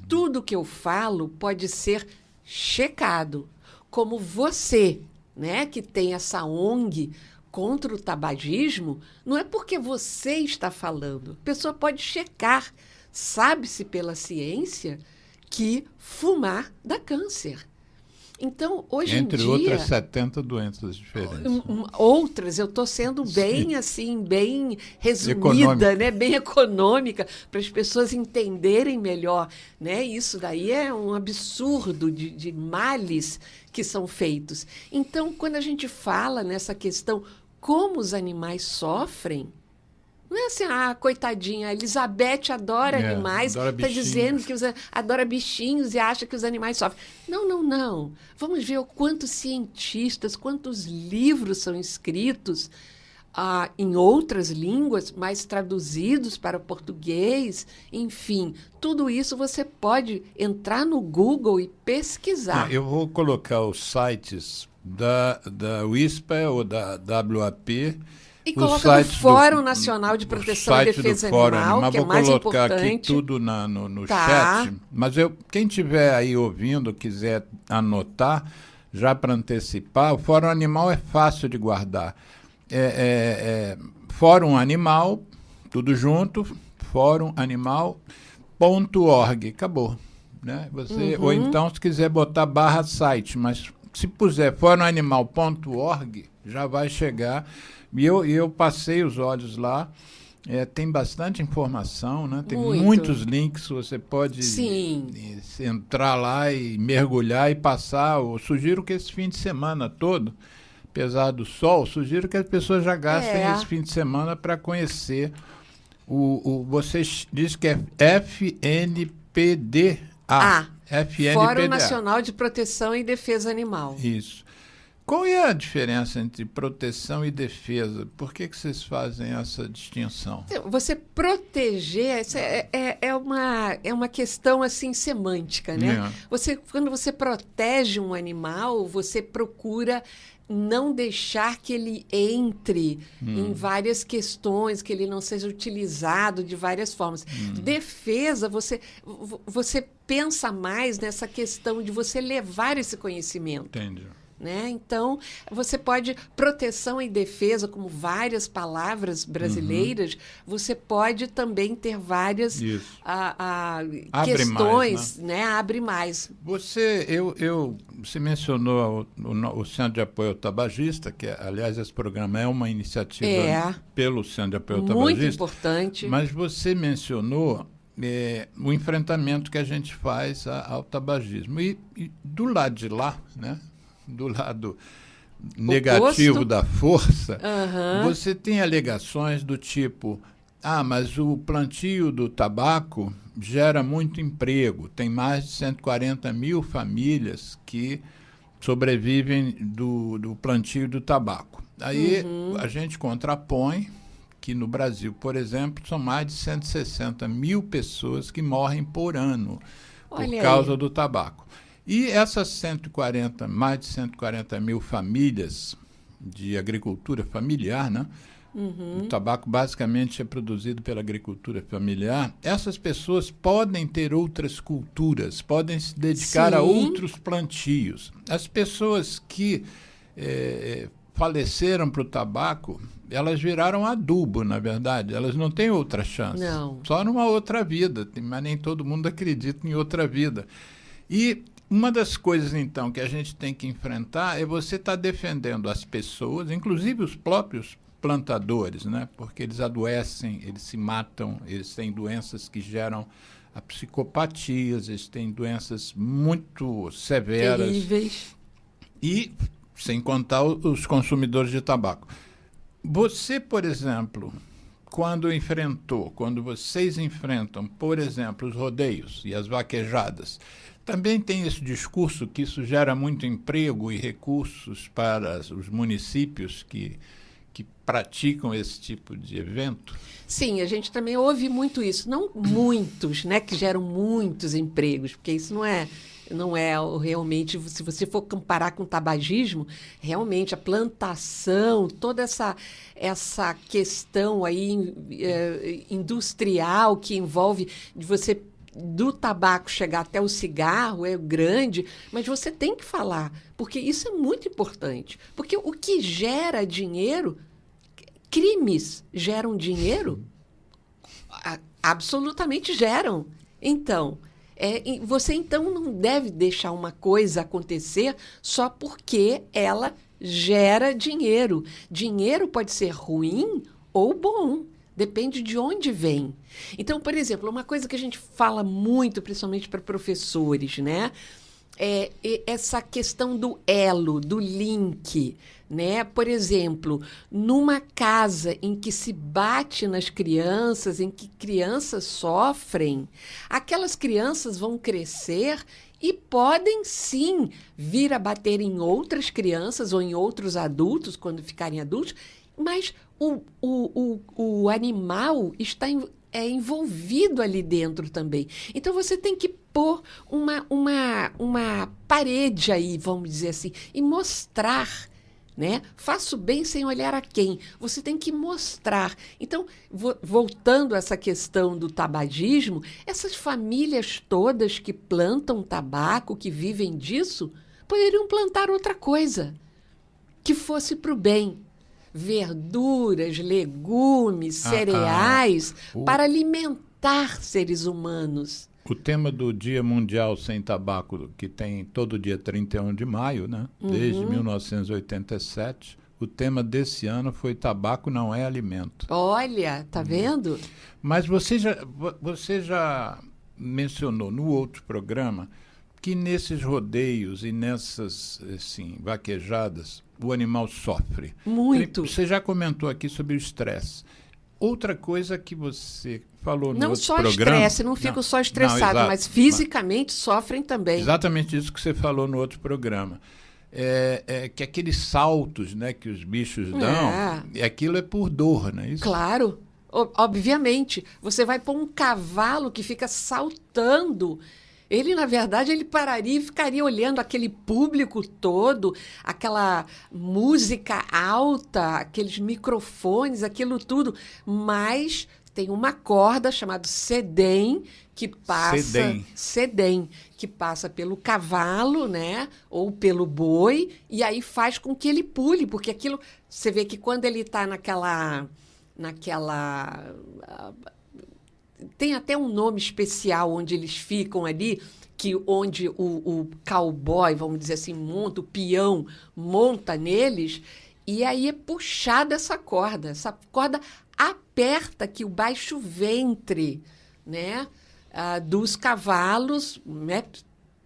Tudo que eu falo pode ser checado. Como você, né, que tem essa ONG contra o tabagismo, não é porque você está falando. A pessoa pode checar. Sabe-se pela ciência que fumar dá câncer. Então, hoje em dia... Entre outras 70 doenças diferentes. Outras, eu estou sendo bem, assim, bem resumida, né? Bem econômica, para as pessoas entenderem melhor, né? Isso daí é um absurdo de males que são feitos. Então, quando a gente fala nessa questão, como os animais sofrem, não é assim, coitadinha, a Elizabeth adora animais, está dizendo que adora bichinhos e acha que os animais sofrem. Não, não, não. Vamos ver quantos cientistas, quantos livros são escritos em outras línguas, mas traduzidos para o português. Enfim, tudo isso você pode entrar no Google e pesquisar. Eu vou colocar os sites da UISPA ou da WAP. E coloca no Fórum Nacional de Proteção e Defesa Animal, que é mais importante. Vou colocar aqui tudo no chat. Mas quem estiver aí ouvindo, quiser anotar, já para antecipar, o Fórum Animal é fácil de guardar. Fórum Animal, tudo junto, fórumanimal.org. Acabou. Né? Ou então, se quiser botar /site, mas se puser fórumanimal.org, já vai chegar. E eu passei os olhos lá, tem bastante informação, né? Tem muitos links, você pode entrar lá e mergulhar e passar. Eu sugiro que esse fim de semana todo, apesar do sol, sugiro que as pessoas já gastem esse fim de semana para conhecer você diz que é FNPDA. Fórum Nacional de Proteção e Defesa Animal. Isso. Qual é a diferença entre proteção e defesa? Por que vocês fazem essa distinção? Você proteger é uma questão assim semântica, né? Quando você protege um animal, você procura não deixar que ele entre em várias questões, que ele não seja utilizado de várias formas. Defesa, você pensa mais nessa questão de você levar esse conhecimento. Entendi. Né? Então, você pode, proteção e defesa, como várias palavras brasileiras, você pode também ter várias questões, né? Abre mais. Você mencionou o Centro de Apoio ao Tabagista, que, aliás, esse programa é uma iniciativa pelo Centro de Apoio ao Tabagista. Muito importante. Mas você mencionou o enfrentamento que a gente faz ao tabagismo. E do lado de lá, né? Do lado negativo da força, você tem alegações do tipo, mas o plantio do tabaco gera muito emprego, tem mais de 140 mil famílias que sobrevivem do plantio do tabaco. Aí a gente contrapõe que no Brasil, por exemplo, são mais de 160 mil pessoas que morrem por ano por causa do tabaco. E essas mais de 140 mil famílias de agricultura familiar, né? O tabaco basicamente é produzido pela agricultura familiar. Essas pessoas podem ter outras culturas, podem se dedicar a outros plantios. As pessoas que faleceram para o tabaco, elas viraram adubo, na verdade. Elas não têm outra chance. Não. Só numa outra vida, mas nem todo mundo acredita em outra vida. E uma das coisas, então, que a gente tem que enfrentar é você estar defendendo as pessoas, inclusive os próprios plantadores, né? Porque eles adoecem, eles se matam, eles têm doenças que geram psicopatias, eles têm doenças muito severas. Terríveis. E sem contar os consumidores de tabaco. Você, por exemplo, quando vocês enfrentam, por exemplo, os rodeios e as vaquejadas, também tem esse discurso que isso gera muito emprego e recursos para os municípios que praticam esse tipo de evento? Sim, a gente também ouve muito isso. Não muitos, né, que geram muitos empregos, porque isso não é realmente, se você for comparar com o tabagismo, realmente a plantação, toda essa questão aí industrial que envolve de você do tabaco chegar até o cigarro é grande, mas você tem que falar, porque isso é muito importante. Porque o que gera dinheiro, crimes geram dinheiro? Absolutamente geram. Então, você então não deve deixar uma coisa acontecer só porque ela gera dinheiro. Dinheiro pode ser ruim ou bom. Depende de onde vem. Então, por exemplo, uma coisa que a gente fala muito, principalmente para professores, né? É essa questão do elo, do link, né? Por exemplo, numa casa em que se bate nas crianças, em que crianças sofrem, aquelas crianças vão crescer e podem sim vir a bater em outras crianças ou em outros adultos quando ficarem adultos, mas o animal está envolvido ali dentro também. Então, você tem que pôr uma parede aí, vamos dizer assim, e mostrar, né? Faço bem sem olhar a quem. Você tem que mostrar. Então, voltando a essa questão do tabagismo, essas famílias todas que plantam tabaco, que vivem disso, poderiam plantar outra coisa que fosse para o bem. Verduras, legumes, cereais, para alimentar seres humanos. O tema do Dia Mundial Sem Tabaco, que tem todo dia 31 de maio, né? Desde 1987, o tema desse ano foi Tabaco não é alimento. Olha, tá vendo? Mas você já mencionou no outro programa que nesses rodeios e nessas vaquejadas, o animal sofre. Muito. Você já comentou aqui sobre o estresse. Outra coisa que você falou no não outro só programa... estresse, não ficam só estressados, mas fisicamente sofrem também. Exatamente isso que você falou no outro programa. Que aqueles saltos, né, que os bichos dão, aquilo é por dor, não é isso? Claro, obviamente. Você vai pôr um cavalo que fica saltando. Ele, na verdade, ele pararia e ficaria olhando aquele público todo, aquela música alta, aqueles microfones, aquilo tudo. Mas tem uma corda chamada sedem que passa... Sedem, que passa pelo cavalo, né? Ou pelo boi, e aí faz com que ele pule, porque aquilo... Você vê que quando ele está naquela tem até um nome especial onde eles ficam ali, onde o cowboy, vamos dizer assim, o peão monta neles, e aí é puxada essa corda. Essa corda aperta aqui o baixo ventre, né, dos cavalos, né,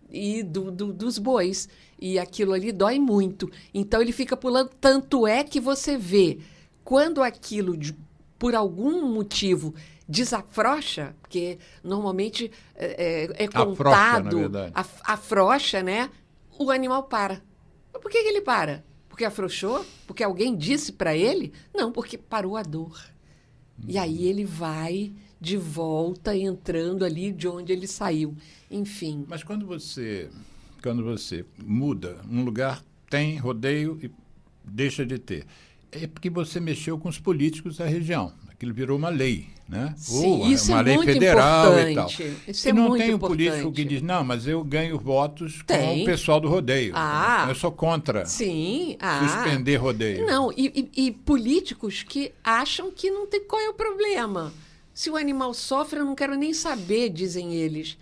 e dos bois. E aquilo ali dói muito. Então, ele fica pulando. Tanto é que você vê, quando aquilo, por algum motivo, desafrouxa, porque normalmente é contado, afrouxa, né? O animal para. Mas por que ele para? Porque afrouxou? Porque alguém disse para ele? Não, porque parou a dor. E aí ele vai de volta, entrando ali de onde ele saiu. Enfim. Mas quando você muda, um lugar tem rodeio e deixa de ter. É porque você mexeu com os políticos da região. Aquilo virou uma lei, né? Sim, Ou isso uma é lei muito federal e tal. importante. Isso E é não muito tem um importante. político que diz, não, mas eu ganho votos com Tem. o pessoal do rodeio. Ah. Eu sou contra Sim. suspender rodeio. Não, e políticos que acham que não tem... Qual é o problema? Se o animal sofre, eu não quero nem saber, dizem eles.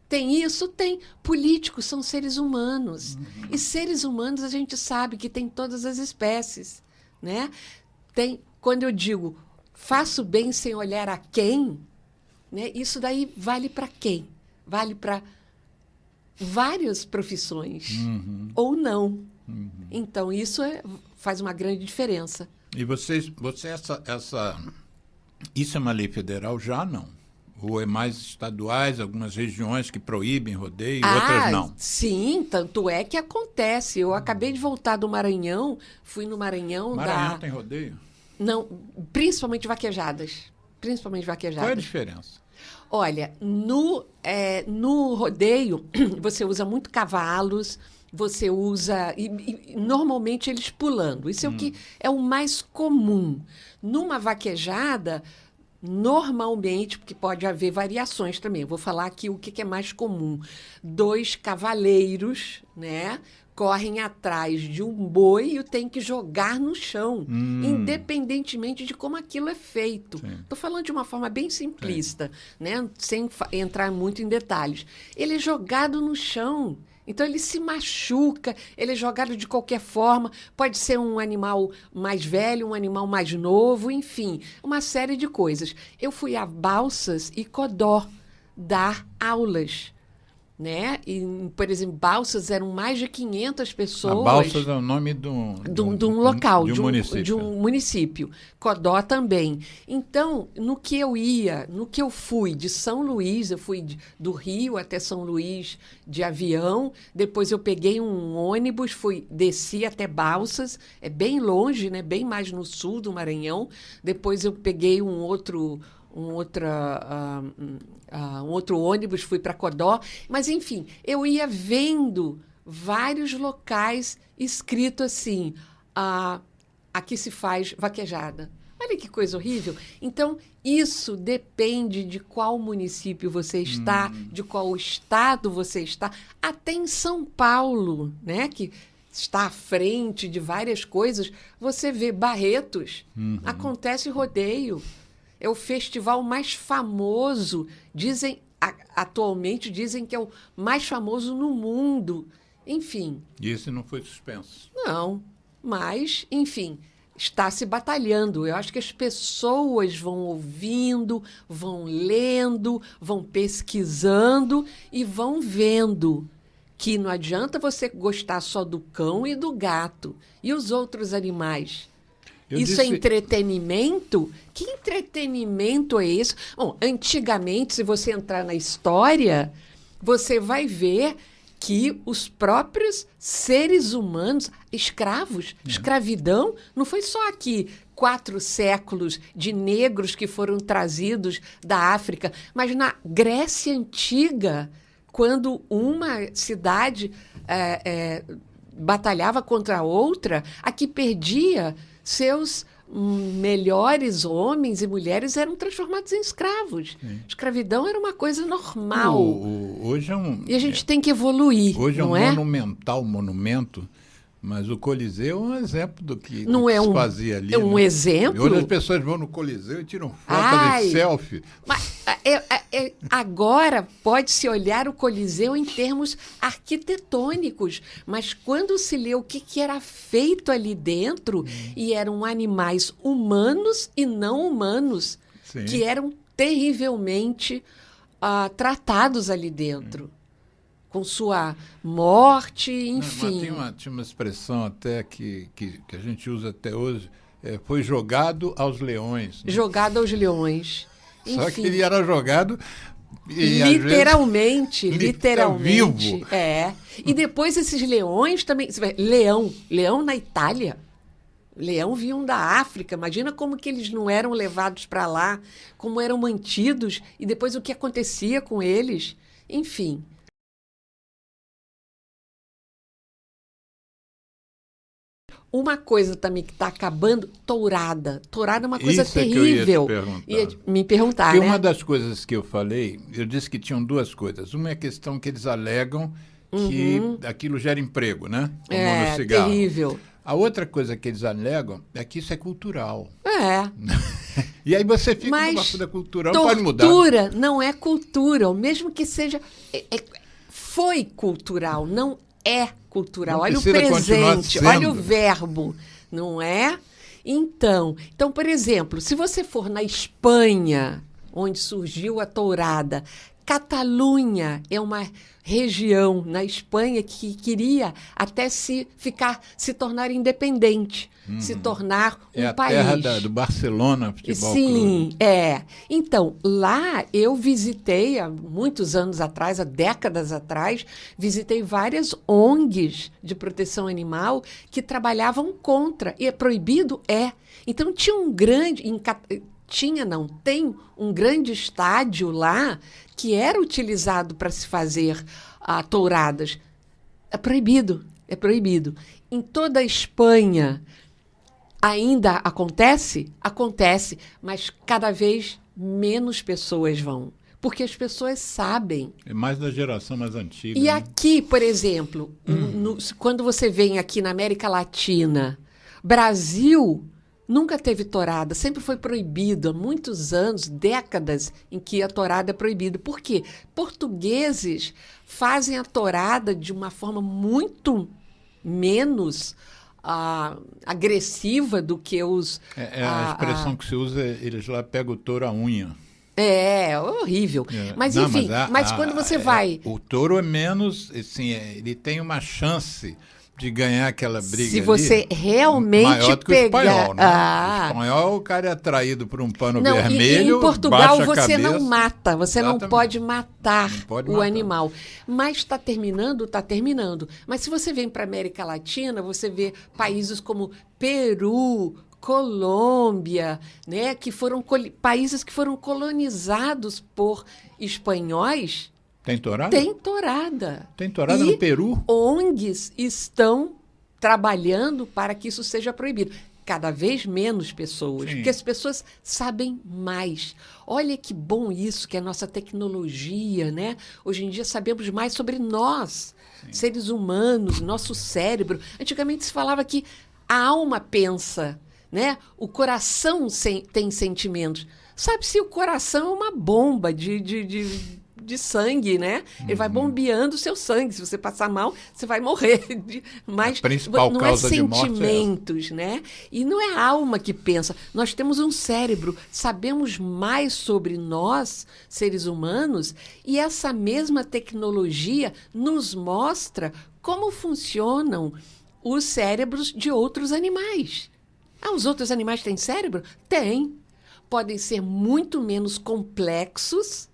Tem isso? Tem. Políticos são seres humanos. E seres humanos a gente sabe que tem todas as espécies, né? Tem, quando eu digo faço bem sem olhar a quem, né? Isso daí vale para quem? Vale para várias profissões. Ou não. Então, isso faz uma grande diferença. E isso é uma lei federal? Já não. Ou é mais estaduais, algumas regiões que proíbem rodeio, outras não? Sim, tanto é que acontece. Eu acabei de voltar do Maranhão, fui no Maranhão... Maranhão tem rodeio? Não, principalmente vaquejadas. Principalmente vaquejadas. Qual é a diferença? Olha, no rodeio, você usa muito cavalos, você usa... E normalmente eles pulando. Isso é o que é o mais comum. Numa vaquejada... Normalmente, porque pode haver variações também. Eu vou falar aqui o que é mais comum. 2 cavaleiros, né, correm atrás de um boi e o tem que jogar no chão, independentemente de como aquilo é feito. Estou falando de uma forma bem simplista, né, sem entrar muito em detalhes. Ele é jogado no chão. Então, ele se machuca, ele é jogado de qualquer forma. Pode ser um animal mais velho, um animal mais novo, enfim, uma série de coisas. Eu fui a Balsas e Codó dar aulas, né? E, por exemplo, Balsas eram mais de 500 pessoas. A Balsas é o nome de um local, de um município. De um município. Codó também. Então, no que eu fui de São Luís, eu fui do Rio até São Luís de avião, depois eu peguei um ônibus, desci até Balsas, é bem longe, né? Bem mais no sul do Maranhão. Depois eu peguei um outro ônibus, fui para Codó, mas enfim, eu ia vendo vários locais escrito assim, aqui se faz vaquejada. Olha que coisa horrível. Então, isso depende de qual município você está, de qual estado você está, até em São Paulo, né, que está à frente de várias coisas, você vê Barretos, acontece rodeio. É o festival mais famoso, atualmente dizem que é o mais famoso no mundo. Enfim. E esse não foi suspenso? Não, mas, enfim, está se batalhando. Eu acho que as pessoas vão ouvindo, vão lendo, vão pesquisando e vão vendo que não adianta você gostar só do cão e do gato e os outros animais. É entretenimento? Que entretenimento é esse? Bom, antigamente, se você entrar na história, você vai ver que os próprios seres humanos, escravos, escravidão, não foi só aqui 4 séculos de negros que foram trazidos da África, mas na Grécia Antiga, quando uma cidade batalhava contra a outra, a que perdia... Seus melhores homens e mulheres eram transformados em escravos. Escravidão era uma coisa normal. Hoje e a gente tem que evoluir, hoje não é um monumento, mas o Coliseu é um exemplo do que se fazia ali. É um exemplo? Hoje as pessoas vão no Coliseu e tiram foto de selfie. Mas, agora pode-se olhar o Coliseu em termos arquitetônicos, mas quando se lê o que era feito ali dentro, e eram animais humanos e não humanos, que eram terrivelmente tratados ali dentro. Com sua morte, enfim. Não, tinha uma expressão até que a gente usa até hoje, foi jogado aos leões. Né? Jogado aos leões. Enfim. Só que ele era jogado... Literalmente. Vivo. E depois esses leões também... Leão na Itália. Leão vinham da África. Imagina como que eles não eram levados para lá, como eram mantidos, e depois o que acontecia com eles. Enfim... Uma coisa também que está acabando, tourada. Tourada é uma coisa Isso é que eu ia te terrível. perguntar. Ia me perguntar, Porque né? uma das coisas que eu falei, eu disse que tinham duas coisas. Uma é a questão que eles alegam que aquilo gera emprego, né? Como no cigarro. Terrível. A outra coisa que eles alegam é que isso é cultural. É. E aí você fica numa Mas coisa cultural, não pode mudar. tortura não é cultura, mesmo que seja... foi cultural, não é cultural. Não Olha o precisa continuar presente, sendo. olha o verbo, não é? Então, por exemplo, se você for na Espanha, onde surgiu a tourada, Catalunha é uma região na Espanha que queria até se tornar independente, se tornar um É a país. terra do Barcelona Futebol Sim, Clube. é. Então, lá eu visitei, há muitos anos atrás, há décadas atrás, visitei várias ONGs de proteção animal que trabalhavam contra. E é proibido? É. Então, tinha um grande... tem um grande estádio lá que era utilizado para se fazer touradas. É proibido, é proibido. Em toda a Espanha ainda acontece? Acontece, mas cada vez menos pessoas vão. Porque as pessoas sabem. É mais da geração mais antiga. E né? aqui, por exemplo, quando você vem aqui na América Latina, Brasil nunca teve tourada, sempre foi proibido, há muitos anos, décadas, em que a tourada é proibida. Por quê? Portugueses fazem a tourada de uma forma muito menos agressiva do que os... a expressão que se usa, eles lá pegam o touro à unha. É horrível. Mas, Não, enfim, mas quando você vai... O touro é menos, assim, ele tem uma chance de ganhar aquela briga se você ali, realmente maior do que o pegar... espanhol, né? O espanhol, o cara é atraído por um pano Não, vermelho, e em Portugal baixa a você cabeça. não mata, você Exatamente. não pode matar Não pode o matar. animal. Mas está terminando? Está terminando. Mas se você vem para a América Latina, você vê países como Peru, Colômbia, né, que foram países que foram colonizados por espanhóis. Tem tourada? Tem tourada. Tem tourada E no Peru? ONGs estão trabalhando para que isso seja proibido. Cada vez menos pessoas, Sim. porque as pessoas sabem mais. Olha que bom isso, que é a nossa tecnologia, né? Hoje em dia sabemos mais sobre nós, seres humanos, nosso cérebro. Antigamente se falava que a alma pensa, né? O coração tem sentimentos. Sabe-se, o coração é uma bomba de sangue, né? Ele vai bombeando o seu sangue. Se você passar mal, você vai morrer. Mas A principal não causa é de morte é sentimentos, né? E não é a alma que pensa. Nós temos um cérebro, sabemos mais sobre nós, seres humanos, e essa mesma tecnologia nos mostra como funcionam os cérebros de outros animais. Os outros animais têm cérebro? Tem. Podem ser muito menos complexos,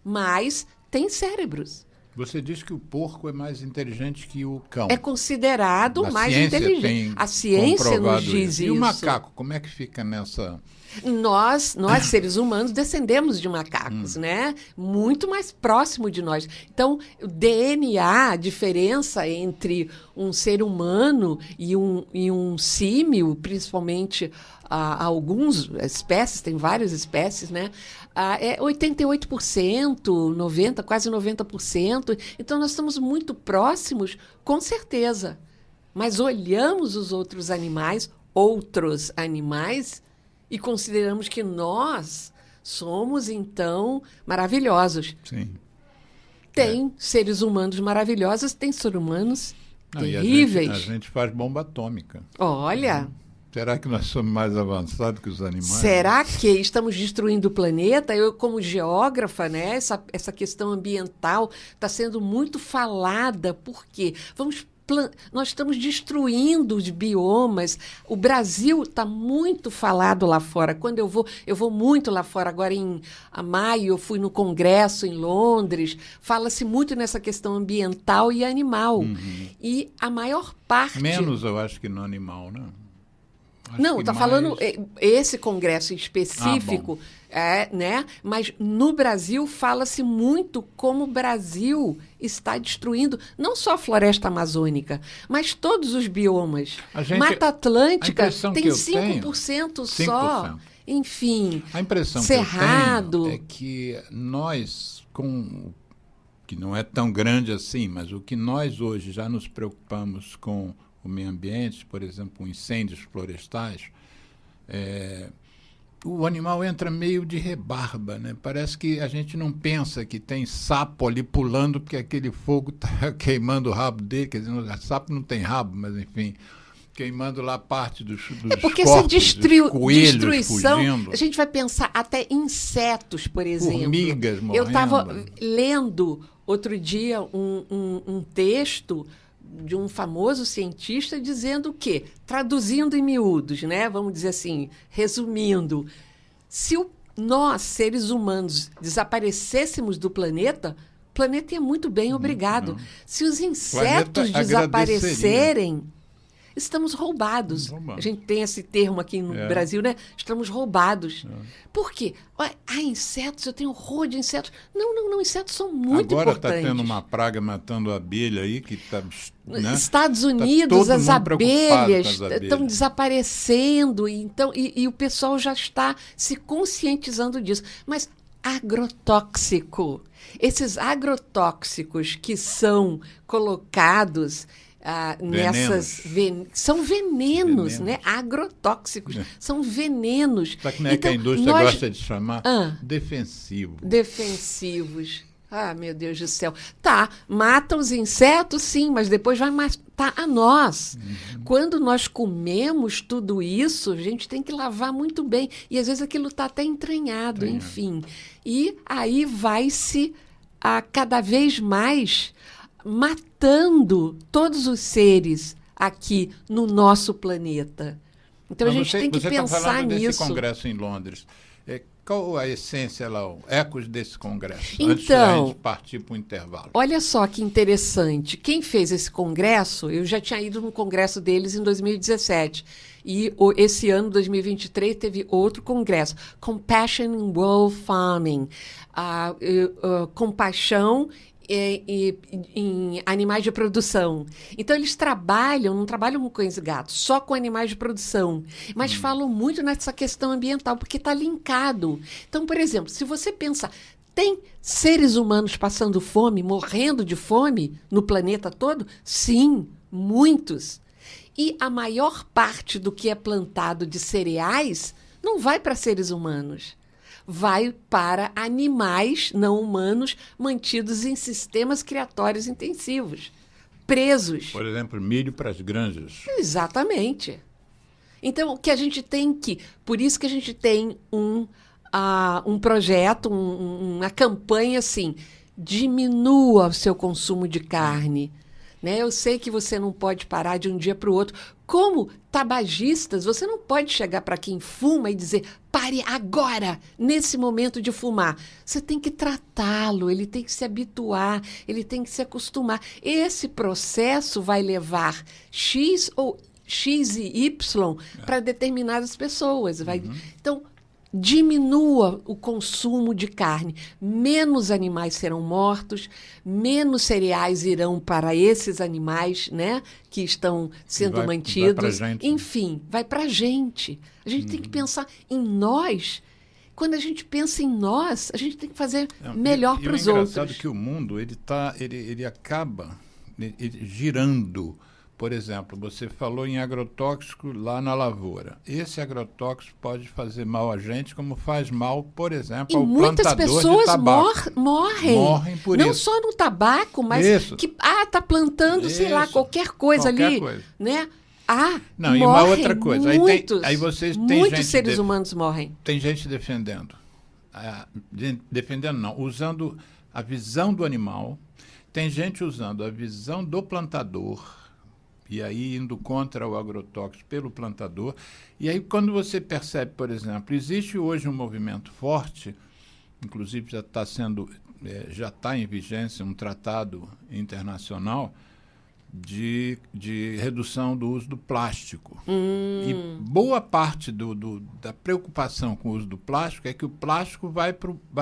mas têm cérebros. Você diz que o porco é mais inteligente que o cão. É considerado A mais ciência inteligente. tem A ciência nos comprovado diz isso. isso. E o macaco, como é que fica nessa... Nós, seres humanos, descendemos de macacos, né? Muito mais próximo de nós. Então, o DNA, a diferença entre um ser humano e um símio, principalmente algumas espécies, tem várias espécies, né? É 88%, 90%, quase 90%. Então, nós estamos muito próximos, com certeza. Mas olhamos os outros animais, e consideramos que nós somos, então, maravilhosos. Sim. Tem seres humanos maravilhosos, tem seres humanos Não, e terríveis. a gente faz bomba atômica. Olha, Será que nós somos mais avançados que os animais? será que estamos destruindo o planeta? Eu, como geógrafa, né, essa questão ambiental está sendo muito falada. Por quê? Nós estamos destruindo os biomas. O Brasil está muito falado lá fora. Quando eu vou muito lá fora. Agora, em maio, eu fui no Congresso em Londres. Fala-se muito nessa questão ambiental e animal. E a maior parte... Menos, eu acho, que no animal, né? Não, está falando esse congresso em específico, né? Mas no Brasil fala-se muito como o Brasil está destruindo não só a floresta amazônica, mas todos os biomas. Mata Atlântica tem 5% só. Enfim, a impressão Cerrado. que eu tenho é que nós, que não é tão grande assim, mas o que nós hoje já nos preocupamos com o meio ambiente, por exemplo, incêndios florestais, o animal entra meio de rebarba, né? Parece que a gente não pensa que tem sapo ali pulando porque aquele fogo está queimando o rabo dele, quer dizer, o sapo não tem rabo, mas enfim, queimando lá parte dos porque corpos, essa destruição, fugindo. A gente vai pensar até insetos, por exemplo. Formigas morrendo. Eu estava lendo outro dia um texto de um famoso cientista dizendo o quê? Traduzindo em miúdos, né? Vamos dizer assim, resumindo. Se nós, seres humanos, desaparecêssemos do planeta, o planeta ia muito bem, obrigado. Se os insetos desaparecerem, estamos roubados. A gente tem esse termo aqui no Brasil, né? Estamos roubados. Por quê? Há insetos, eu tenho horror de insetos. Não, insetos são muito importantes. Agora está tendo uma praga matando a abelha aí, que está... Né? Estados Unidos, as abelhas estão desaparecendo, e o pessoal já está se conscientizando disso. Mas agrotóxico, esses agrotóxicos que são colocados... são venenos, né? Agrotóxicos, são venenos. Sabe como é que a indústria gosta de chamar? Defensivos. Ah, meu Deus do céu. Tá, mata os insetos, sim, mas depois vai matar a nós. Quando nós comemos tudo isso, a gente tem que lavar muito bem. E às vezes aquilo está até entranhado, enfim. E aí vai-se cada vez mais matando todos os seres aqui no nosso planeta. Então a gente tem que pensar tá falando nisso. Desse congresso em Londres. Qual a essência lá, o ecos desse congresso? Então, antes da gente partir para o intervalo. Olha só que interessante. Quem fez esse congresso, eu já tinha ido no congresso deles em 2017. E esse ano, 2023, teve outro congresso, Compassion in World Farming. Compaixão em animais de produção. Então, eles não trabalham com cães e gatos, só com animais de produção. Mas falam muito nessa questão ambiental, porque está linkado. Então, por exemplo, se você pensa, tem seres humanos passando fome, morrendo de fome no planeta todo? Sim, muitos. E a maior parte do que é plantado de cereais não vai para seres humanos. Vai para animais não humanos mantidos em sistemas criatórios intensivos, presos. Por exemplo, milho para as granjas. Exatamente. Então, o que a gente tem por isso que a gente tem um projeto, uma campanha assim, diminua o seu consumo de carne. Né? Eu sei que você não pode parar de um dia para o outro. Como tabagistas, você não pode chegar para quem fuma e dizer, pare agora, nesse momento de fumar. Você tem que tratá-lo, ele tem que se habituar, ele tem que se acostumar. Esse processo vai levar X e Y para determinadas pessoas. Então, diminua o consumo de carne. Menos animais serão mortos, menos cereais irão para esses animais, né, que estão sendo mantidos. Enfim, vai para a gente. A gente tem que pensar em nós. Quando a gente pensa em nós, a gente tem que fazer melhor para os outros. É engraçado que o mundo ele acaba girando. Por exemplo, você falou em agrotóxico lá na lavoura. Esse agrotóxico pode fazer mal a gente, como faz mal, por exemplo, ao plantador de tabaco. Muitas pessoas morrem por não isso. Só no tabaco, mas tá plantando, sei lá, qualquer coisa ali, né? Não, e uma outra coisa. Aí vocês têm muitos seres humanos morrem. Tem gente defendendo. Defendendo não, usando a visão do animal. Tem gente usando a visão do plantador. E aí indo contra o agrotóxico pelo plantador. E aí quando você percebe, por exemplo, existe hoje um movimento forte, inclusive já está em vigência um tratado internacional de redução do uso do plástico. E boa parte da preocupação com o uso do plástico é que o plástico vai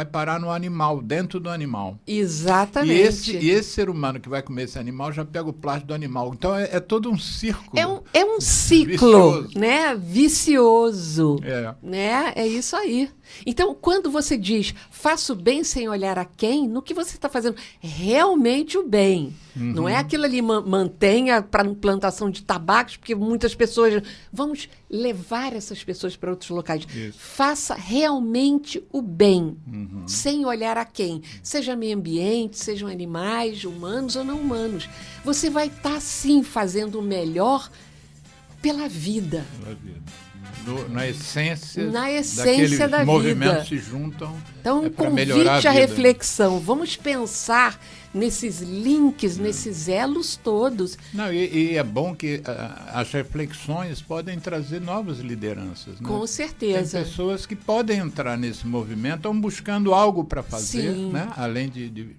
parar no animal, dentro do animal. Exatamente. E esse ser humano que vai comer esse animal já pega o plástico do animal. Então é todo um círculo. É um ciclo, vicioso. né? Vicioso. É. Né? É isso aí. Então, quando você diz faço bem sem olhar a quem, no que você está fazendo realmente o bem. Não é aquilo ali, mantenha para plantação de tabacos, porque muitas pessoas... Vamos levar essas pessoas para outros locais. Isso. Faça realmente o bem, sem olhar a quem. Seja meio ambiente, sejam animais, humanos ou não humanos. Você vai estar, sim, fazendo o melhor pela vida. Na essência daqueles da vida. movimentos se juntam. Então, para melhorar convite a à vida. reflexão. Vamos pensar nesses links, nesses elos todos. Não, e é bom que as reflexões podem trazer novas lideranças. Né? Com certeza. Tem pessoas que podem entrar nesse movimento, estão buscando algo para fazer, Sim. né? Além de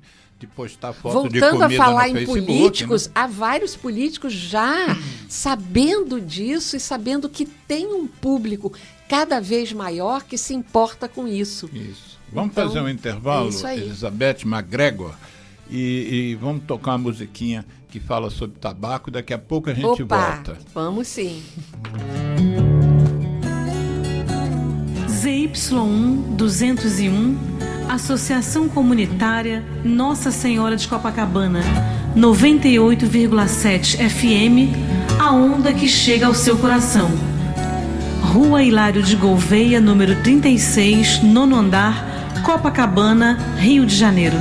postar foto Voltando de comida a falar no em Facebook, políticos, né? há vários políticos já sabendo disso e sabendo que tem um público cada vez maior que se importa com isso. Isso. Vamos Então, fazer um intervalo, é isso aí. Elizabeth McGregor, e vamos tocar uma musiquinha que fala sobre tabaco. Daqui a pouco a gente volta. Vamos sim. ZY1 201, Associação Comunitária Nossa Senhora de Copacabana, 98,7 FM, a onda que chega ao seu coração. Rua Hilário de Gouveia, número 36, 9º andar, Copacabana, Rio de Janeiro.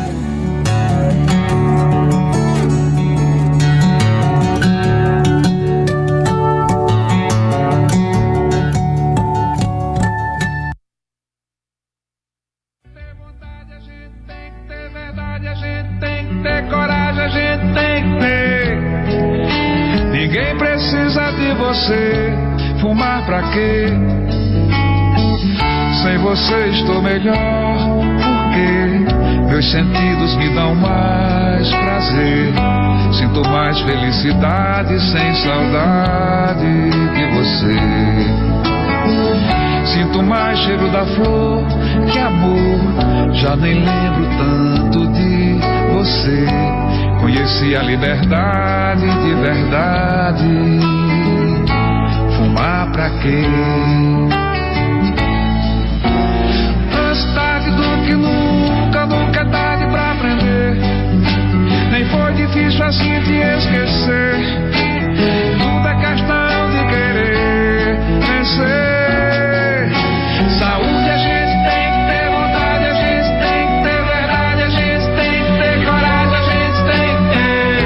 Fumar pra quê? Sem você estou melhor, porque meus sentidos me dão mais prazer. Sinto mais felicidade sem saudade de você. Sinto mais cheiro da flor que amor. Já nem lembro tanto de você. Conheci a liberdade de verdade. Fumar pra quê? Antes tarde do que nunca, nunca é tarde pra aprender. Nem foi difícil assim te esquecer. Tudo é questão de querer vencer. Saúde a gente tem que ter, vontade a gente tem que ter, verdade a gente tem que ter, coragem a gente tem que ter.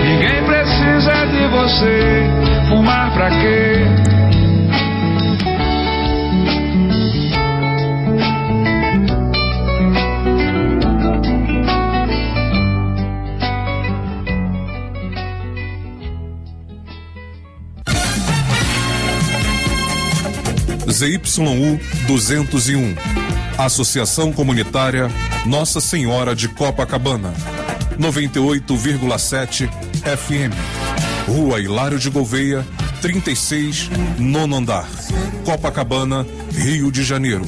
Ninguém precisa de você. Fumar pra quê? ZYU 201, Associação Comunitária Nossa Senhora de Copacabana, 98,7 FM. Rua Hilário de Gouveia, 36, 9º andar, Copacabana, Rio de Janeiro.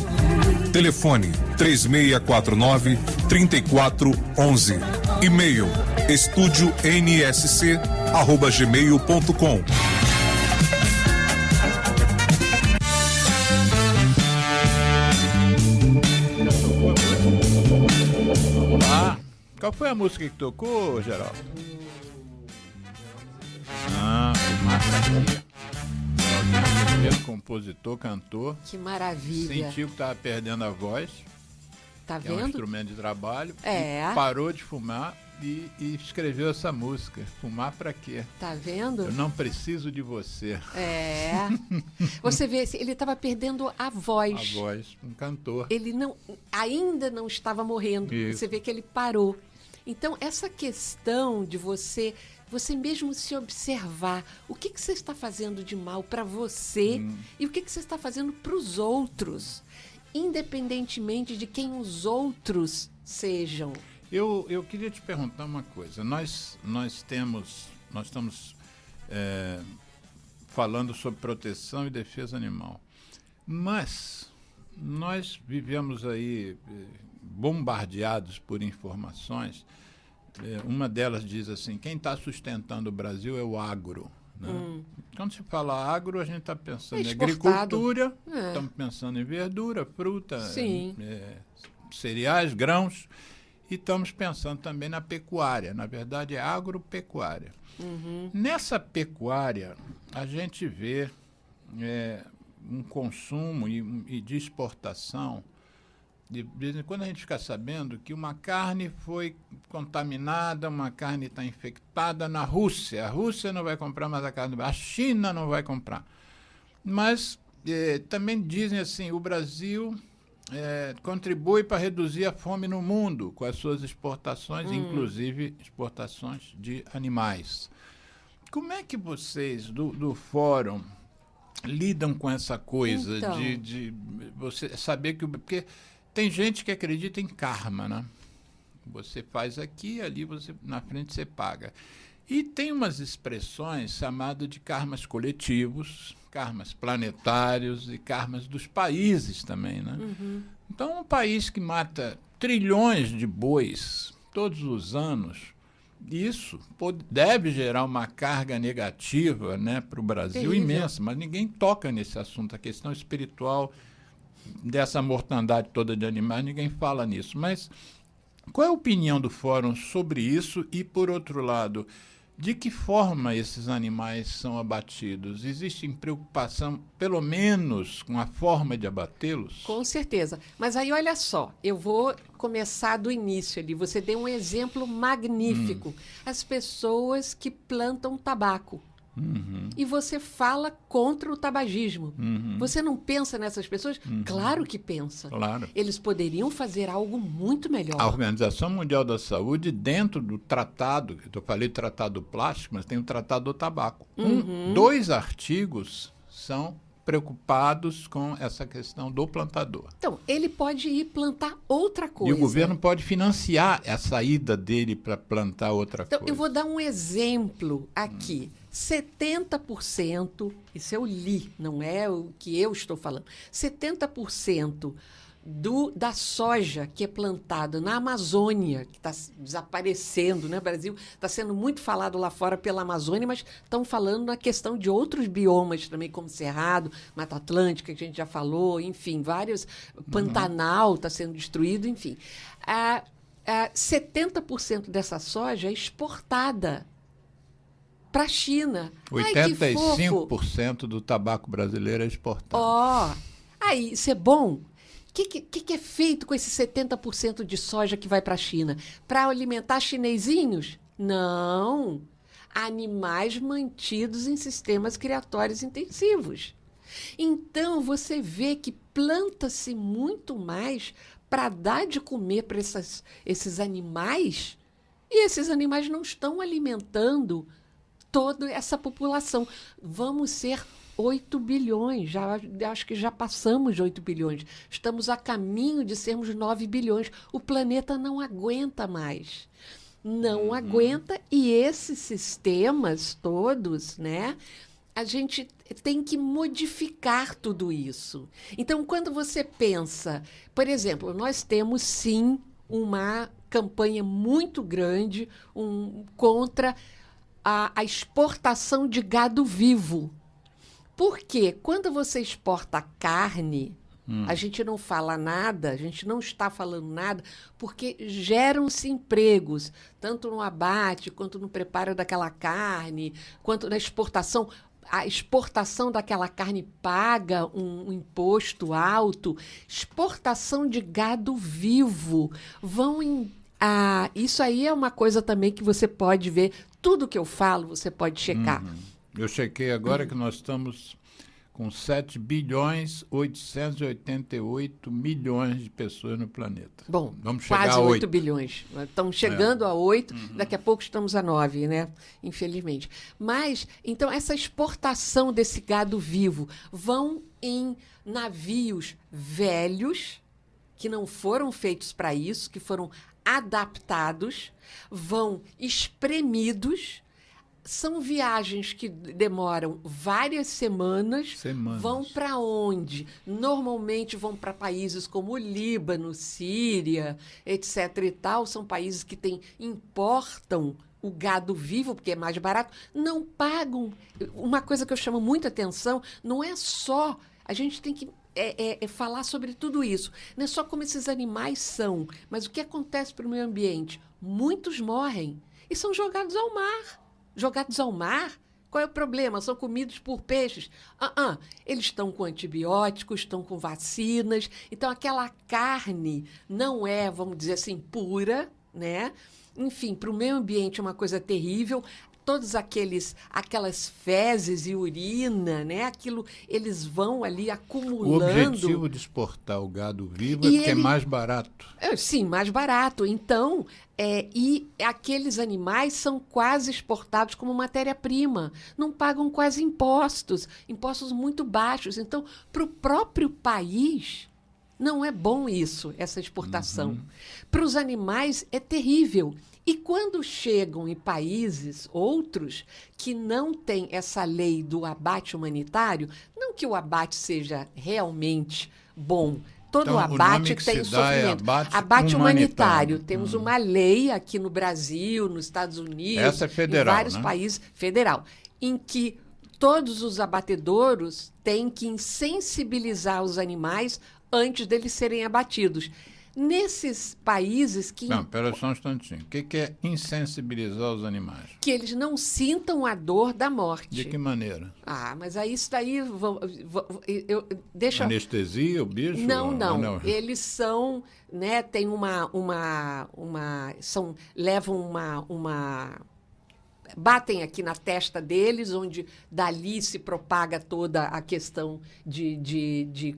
Telefone 3649-3411. E-mail estudionsc@gmail.com. Qual foi a música que tocou, Geraldo? Fumar pra quê? Compositor, cantor. Que maravilha. Sentiu que estava perdendo a voz. Tá que é um vendo? instrumento de trabalho. É. E parou de fumar e escreveu essa música. Fumar pra quê? Tá vendo? Eu não preciso de você. É. Você vê, ele estava perdendo a voz. A voz, um cantor. Ele ainda não estava morrendo. Isso. Você vê que ele parou. Então, essa questão de você mesmo se observar, o que você está fazendo de mal para você e o que você está fazendo para os outros, independentemente de quem os outros sejam. Eu queria te perguntar uma coisa. Nós estamos falando sobre proteção e defesa animal, mas nós vivemos aí bombardeados por informações. Uma delas diz assim: quem está sustentando o Brasil é o agro. Né? Quando se fala agro, a gente está pensando em agricultura, estamos pensando em verdura, fruta, cereais, grãos, e estamos pensando também na pecuária. Na verdade, é agropecuária. Nessa pecuária, a gente vê um consumo e de exportação. De vez em quando a gente fica sabendo que uma carne foi contaminada, uma carne está infectada na Rússia. A Rússia não vai comprar mais a carne, a China não vai comprar. Mas também dizem assim, o Brasil contribui para reduzir a fome no mundo com as suas exportações, inclusive exportações de animais. Como é que vocês do Fórum lidam com essa coisa de você saber que... Porque tem gente que acredita em karma, né? Você faz aqui, ali na frente você paga. E tem umas expressões chamadas de karmas coletivos, karmas planetários e karmas dos países também, né? Então, um país que mata trilhões de bois todos os anos, isso deve gerar uma carga negativa, né, para o Brasil imensa, mas ninguém toca nesse assunto. A questão espiritual dessa mortandade toda de animais, ninguém fala nisso. Mas qual é a opinião do Fórum sobre isso? E, por outro lado, de que forma esses animais são abatidos? Existe preocupação, pelo menos, com a forma de abatê-los? Com certeza. Mas aí, olha só, eu vou começar do início ali. Você deu um exemplo magnífico. As pessoas que plantam tabaco. E você fala contra o tabagismo. Você não pensa nessas pessoas? Claro que pensa. Claro. Eles poderiam fazer algo muito melhor. A Organização Mundial da Saúde, dentro do tratado, eu falei tratado do plástico, mas tem o tratado do tabaco. 2 artigos são preocupados com essa questão do plantador. Então, ele pode ir plantar outra coisa. E o governo pode financiar a saída dele para plantar outra coisa. Eu vou dar um exemplo aqui. 70%, isso eu li, não é o que eu estou falando, 70% da soja que é plantada na Amazônia, que está desaparecendo, né? O Brasil está sendo muito falado lá fora pela Amazônia, mas estão falando na questão de outros biomas também, como Cerrado, Mata Atlântica, que a gente já falou, enfim, vários, Pantanal está sendo destruído, enfim. 70% dessa soja é exportada para a China. 85% do tabaco brasileiro é exportado. Aí, isso é bom. O que é feito com esse 70% de soja que vai para a China? Para alimentar chinesinhos? Não. Animais mantidos em sistemas criatórios intensivos. Então, você vê que planta-se muito mais para dar de comer para esses animais, e esses animais não estão alimentando toda essa população. Vamos ser 8 bilhões, acho que já passamos de 8 bilhões. Estamos a caminho de sermos 9 bilhões. O planeta não aguenta mais. Não aguenta, e esses sistemas todos, né? A gente tem que modificar tudo isso. Então, quando você pensa, por exemplo, nós temos sim uma campanha muito grande contra a exportação de gado vivo. Porque quando você exporta carne, a gente não fala nada, a gente não está falando nada, porque geram-se empregos, tanto no abate, quanto no preparo daquela carne, quanto na exportação. A exportação daquela carne paga um imposto alto. Exportação de gado vivo. Isso aí é uma coisa também que você pode ver. Tudo que eu falo, você pode checar. Eu chequei agora que nós estamos com 7 bilhões 888 milhões de pessoas no planeta. Bom, vamos chegar quase a 8 bilhões. Estamos chegando a 8, daqui a pouco estamos a 9, né? Infelizmente. Mas, então, essa exportação desse gado vivo vão em navios velhos, que não foram feitos para isso, que foram adaptados, vão espremidos. São viagens que demoram várias semanas. Vão para onde? Normalmente vão para países como o Líbano, Síria, etc. e tal. São países que importam o gado vivo, porque é mais barato. Não pagam. Uma coisa que eu chamo muita atenção, não é só... A gente tem que falar sobre tudo isso. Não é só como esses animais são, mas o que acontece para o meio ambiente. Muitos morrem e são jogados ao mar. Jogados ao mar? Qual é o problema? São comidos por peixes? Eles estão com antibióticos, estão com vacinas. Então, aquela carne não é, vamos dizer assim, pura, né? Enfim, para o meio ambiente é uma coisa terrível. Todas aquelas fezes e urina, né? Aquilo, eles vão ali acumulando. O objetivo de exportar o gado vivo é mais barato. Sim, mais barato. Então, e aqueles animais são quase exportados como matéria-prima. Não pagam quase impostos muito baixos. Então, para o próprio país, não é bom isso, essa exportação. Para os animais, é terrível. E quando chegam em países outros que não têm essa lei do abate humanitário, não que o abate seja realmente bom, todo então, abate tem sofrimento. Abate humanitário. Temos uma lei aqui no Brasil, nos Estados Unidos, essa é federal, em vários países, federal, em que todos os abatedouros têm que insensibilizar os animais antes deles serem abatidos. Nesses países que... Não, espera só um instantinho. O que é insensibilizar os animais? Que eles não sintam a dor da morte. De que maneira? Mas aí isso daí... Anestesia, o bicho? Não. Eles são... né, tem levam uma batem aqui na testa deles, onde dali se propaga toda a questão de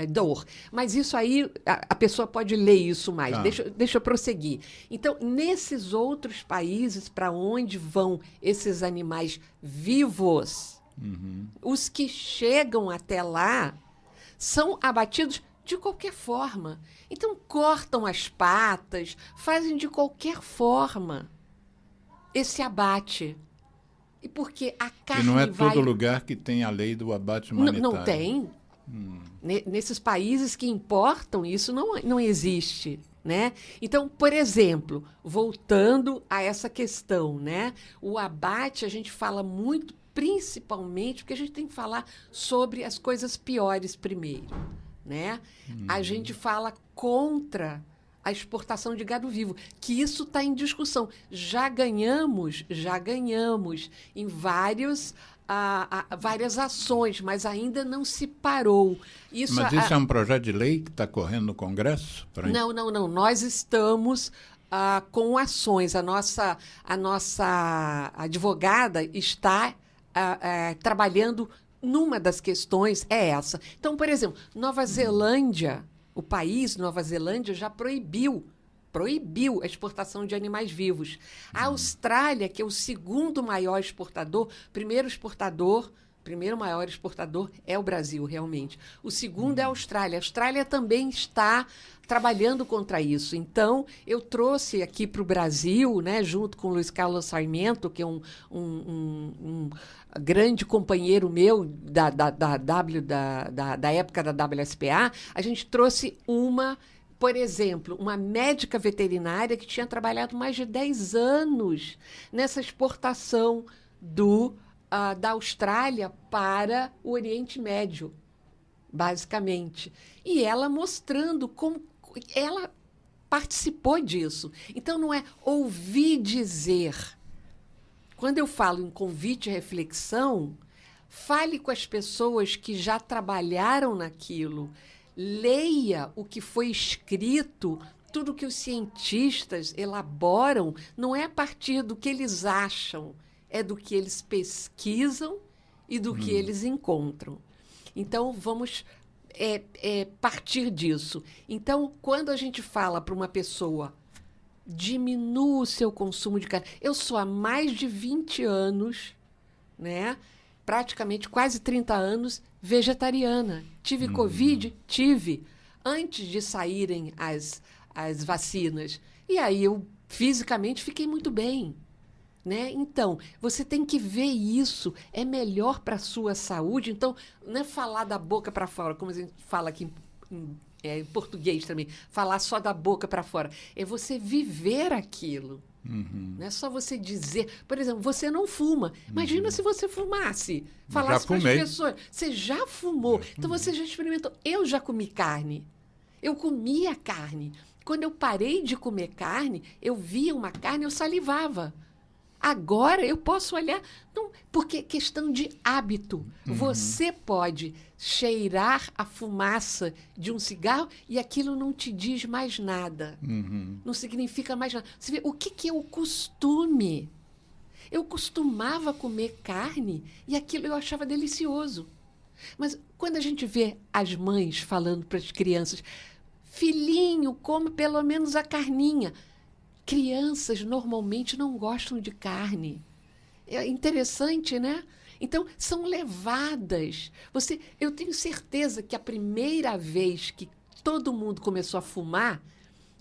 dor. Mas isso aí, a pessoa pode ler isso mais. Deixa eu prosseguir. Então, nesses outros países para onde vão esses animais vivos, os que chegam até lá são abatidos de qualquer forma. Então, cortam as patas, fazem de qualquer forma esse abate. E porque a carne e não é todo lugar que tem a lei do abate humanitário. Não tem. Nesses países que importam, isso não existe, né? Então, por exemplo, voltando a essa questão, né? O abate, a gente fala muito, principalmente, porque a gente tem que falar sobre as coisas piores primeiro, né? A gente fala contra a exportação de gado vivo, que isso está em discussão. Já ganhamos em várias ações, mas ainda não se parou. Isso é um projeto de lei que está correndo no Congresso? Não. Nós estamos com ações. A nossa advogada está trabalhando numa das questões, é essa. Então, por exemplo, Nova Zelândia... O país, Nova Zelândia, já proibiu a exportação de animais vivos. A Austrália, que é o segundo maior exportador, primeiro maior exportador é o Brasil, realmente. O segundo é a Austrália. A Austrália também está trabalhando contra isso. Então, eu trouxe aqui para o Brasil, né, junto com o Luiz Carlos Sarmento, que é um grande companheiro meu da época da WSPA, a gente trouxe por exemplo, uma médica veterinária que tinha trabalhado mais de 10 anos nessa exportação da Austrália para o Oriente Médio, basicamente. E ela mostrando como ela participou disso. Então, não é ouvir dizer. Quando eu falo em convite à reflexão, fale com as pessoas que já trabalharam naquilo, leia o que foi escrito, tudo que os cientistas elaboram, não é a partir do que eles acham, é do que eles pesquisam e do que eles encontram. Então, vamos partir disso. Então, quando a gente fala para uma pessoa, diminua o seu consumo de carne. Eu sou há mais de 20 anos, né, praticamente quase 30 anos, vegetariana. Tive Covid? Tive. Antes de saírem as vacinas. E aí eu fisicamente fiquei muito bem. Né? Então, você tem que ver isso, é melhor para a sua saúde. Então, não é falar da boca para fora, como a gente fala aqui em português também, falar só da boca para fora. É você viver aquilo. Não é só você dizer. Por exemplo, você não fuma. Imagina se você fumasse, falasse para as pessoas. Você já fumou, então você já experimentou. Eu já comi carne. Eu comia carne. Quando eu parei de comer carne, eu via uma carne, eu salivava. Agora eu posso olhar, não, porque é questão de hábito. Você pode cheirar a fumaça de um cigarro e aquilo não te diz mais nada. Não significa mais nada. Você vê, o que é o costume? Eu costumava comer carne e aquilo eu achava delicioso. Mas quando a gente vê as mães falando para as crianças, filhinho, come pelo menos a carninha. Crianças normalmente não gostam de carne. É interessante, né? Então, são levadas. Eu tenho certeza que a primeira vez que todo mundo começou a fumar,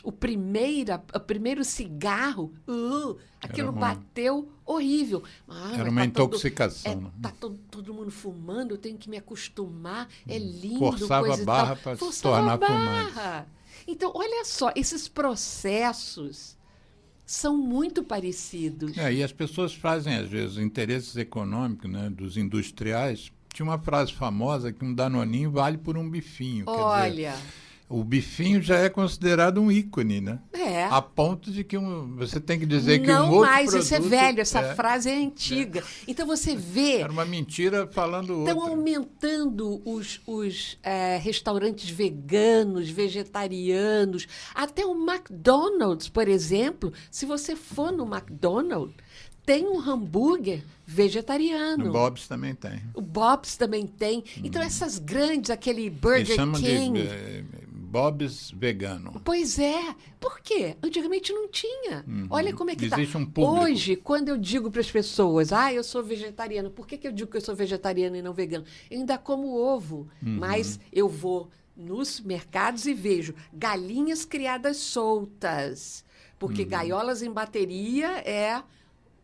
o primeiro cigarro, aquilo bateu horrível. Era uma intoxicação. Está todo mundo fumando, eu tenho que me acostumar, é lindo. Forçava a barra para se tornar fumante. Então, olha só, esses processos são muito parecidos. E as pessoas fazem, às vezes, interesses econômicos, né, dos industriais. Tinha uma frase famosa que um danoninho vale por um bifinho. Olha... Quer dizer, o bifinho já é considerado um ícone, né? É. A ponto de que você tem que dizer que um outro mais, produto... isso é velho, essa frase é antiga. Então você vê... Era uma mentira falando outra. Estão aumentando os restaurantes veganos, vegetarianos. Até o McDonald's, por exemplo. Se você for no McDonald's, tem um hambúrguer vegetariano. O Bob's também tem. O Bob's também tem. Então, essas grandes, aquele Burger King... de Bob's vegano. Pois é. Por quê? Antigamente não tinha. Olha como é que está. Existe um público. Hoje, quando eu digo para as pessoas, eu sou vegetariano, por que eu digo que eu sou vegetariano e não vegano? Eu ainda como ovo, mas eu vou nos mercados e vejo galinhas criadas soltas. Porque gaiolas em bateria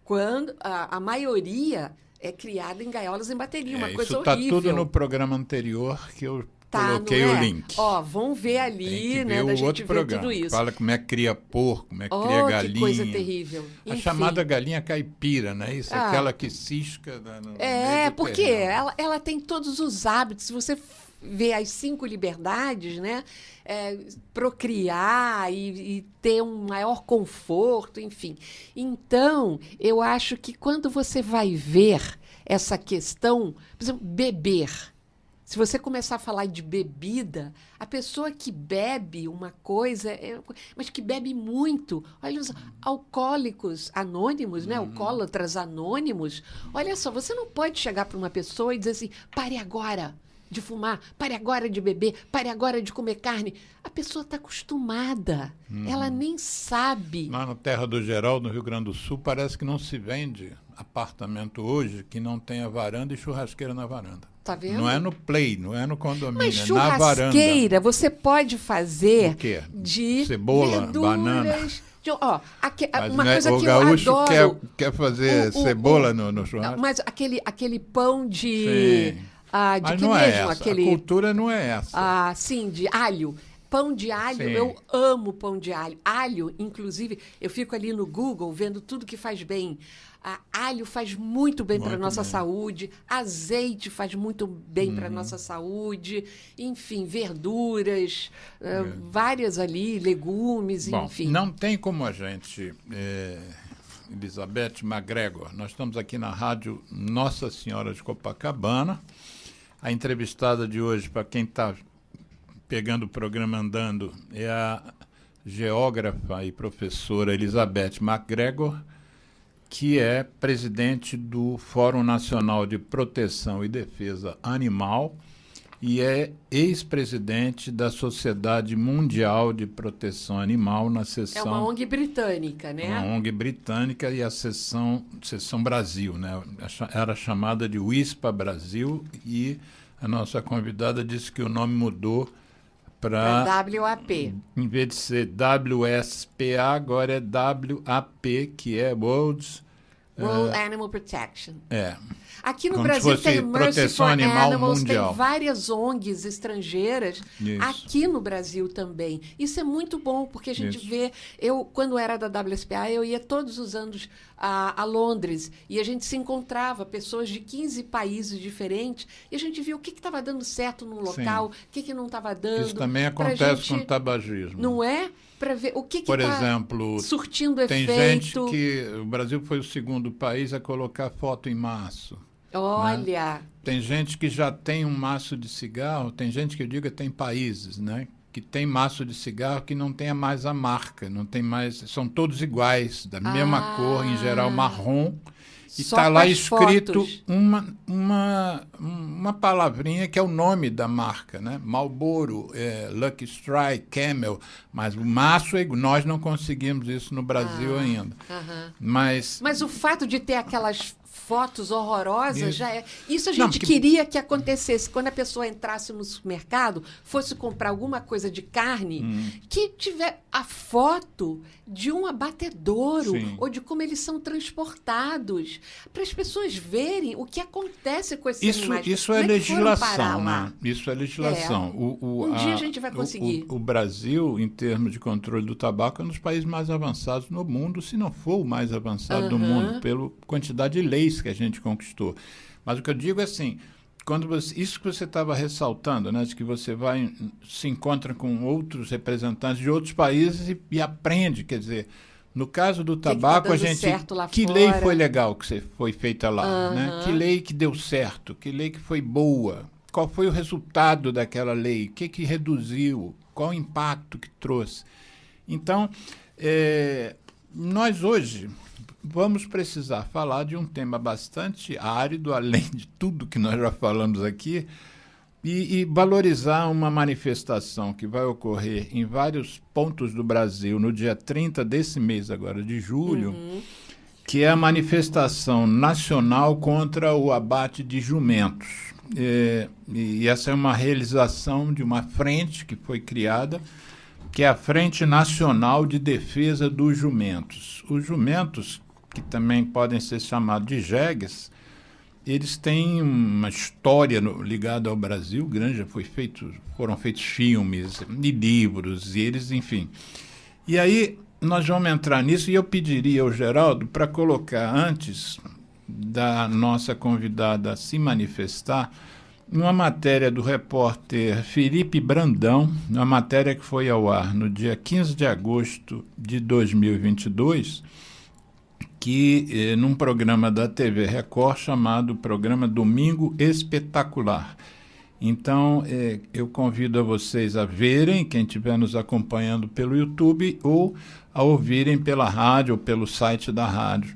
quando a maioria é criada em gaiolas em bateria, uma coisa isso horrível. Isso está tudo no programa anterior que eu coloquei o link. Vão ver ali, né, da gente outro ver programa, tudo isso. Fala como é que cria porco, como é que cria galinha. Que coisa terrível. A chamada galinha caipira, né? Isso, aquela que cisca no meio do porque terreno. ela tem todos os hábitos. Se você vê as 5 liberdades, né? Procriar e ter um maior conforto, enfim. Então, eu acho que quando você vai ver essa questão, por exemplo, beber. Se você começar a falar de bebida, a pessoa que bebe uma coisa, mas que bebe muito, olha os alcoólicos anônimos, né? Alcoólatras anônimos. Olha só, você não pode chegar para uma pessoa e dizer assim, pare agora de fumar, pare agora de beber, pare agora de comer carne. A pessoa está acostumada, ela nem sabe. Lá no Terra do Geraldo, no Rio Grande do Sul, parece que não se vende apartamento hoje que não tenha varanda e churrasqueira na varanda. Tá vendo? Não é no play, não é no condomínio, mas é na varanda. Churrasqueira, você pode fazer o quê? De cebola, verduras, banana. Uma coisa que eu gaúcho adoro. quer fazer cebola no churrasco. Mas aquele pão de... Sim. de mas que não mesmo? é essa. A cultura não é essa. Sim, de alho. Pão de alho, Sim. Eu amo pão de alho. Alho, inclusive, eu fico ali no Google vendo tudo que faz bem. Alho faz muito bem para a nossa saúde, azeite faz muito bem para a nossa saúde, enfim, verduras, várias ali, legumes, enfim. Não tem como a gente, Elizabeth MacGregor, nós estamos aqui na rádio Nossa Senhora de Copacabana. A entrevistada de hoje, para quem está pegando o programa andando, é a geógrafa e professora Elizabeth MacGregor, que é presidente do Fórum Nacional de Proteção e Defesa Animal e é ex-presidente da Sociedade Mundial de Proteção Animal na seção... É uma ONG britânica, né? Uma ONG britânica e a seção Brasil, né? Era chamada de WISPA Brasil e a nossa convidada disse que o nome mudou Para WAP. Em vez de ser WSPA, agora é WAP, que é World Animal Protection. É. Aqui no Como Brasil se fosse tem Mercy Proteção for Animal Animals, Mundial. tem várias ONGs estrangeiras Isso. aqui no Brasil também. Isso é muito bom, porque a gente Isso. vê... Eu, quando era da WSPA, eu ia todos os anos a Londres e a gente se encontrava, pessoas de 15 países diferentes, e a gente via o que estava dando certo num local, o que não estava dando. Isso também pra acontece gente, com o tabagismo. Não é? Para ver o que Por está exemplo, surtindo tem efeito. gente que... O Brasil foi o segundo país a colocar foto em maço. Olha... Tem gente que já tem um maço de cigarro, tem gente que eu digo tem países, né? Que tem maço de cigarro que não tem mais a marca, não tem mais... São todos iguais, da mesma cor, em geral marrom. E Só está com lá as escrito fotos. uma palavrinha que é o nome da marca, né? Marlboro, Lucky Strike, Camel. Mas o maço, nós não conseguimos isso no Brasil ainda. Mas o fato de ter aquelas fotos horrorosas Isso. já é... Isso a Não, gente porque- queria que acontecesse. Quando a pessoa entrasse no supermercado, fosse comprar alguma coisa de carne, que tiver a foto de um abatedouro Sim. ou de como eles são transportados, para as pessoas verem o que acontece com esses Isso animais. é Como que foram parar legislação, lá? né? Isso é legislação. Um dia a gente vai conseguir. O Brasil, em termos de controle do tabaco, é um dos países mais avançados no mundo, se não for o mais avançado do mundo, pela quantidade de leis que a gente conquistou. Mas o que eu digo é assim, isso que você estava ressaltando, né, de que você se encontra com outros representantes de outros países e aprende, quer dizer, no caso do tá tabaco, dando a gente... certo lá Que fora? lei foi legal que foi feita lá? Né? Que lei que deu certo? Que lei que foi boa? Qual foi o resultado daquela lei? O que reduziu? Qual o impacto que trouxe? Então, nós hoje vamos precisar falar de um tema bastante árido, além de tudo que nós já falamos aqui, e valorizar uma manifestação que vai ocorrer em vários pontos do Brasil no dia 30 desse mês agora, de julho, que é a manifestação nacional contra o abate de jumentos. E essa é uma realização de uma frente que foi criada, que é a Frente Nacional de Defesa dos Jumentos. Os jumentos, que também podem ser chamados de jegues, eles têm uma história ligada ao Brasil grande, foram feitos filmes e livros, e eles, enfim. E aí nós vamos entrar nisso, e eu pediria ao Geraldo para colocar, antes da nossa convidada se manifestar, uma matéria do repórter Felipe Brandão, uma matéria que foi ao ar no dia 15 de agosto de 2022, que num programa da TV Record chamado Programa Domingo Espetacular. Então, eu convido a vocês a verem, quem estiver nos acompanhando pelo YouTube, ou a ouvirem pela rádio ou pelo site da rádio.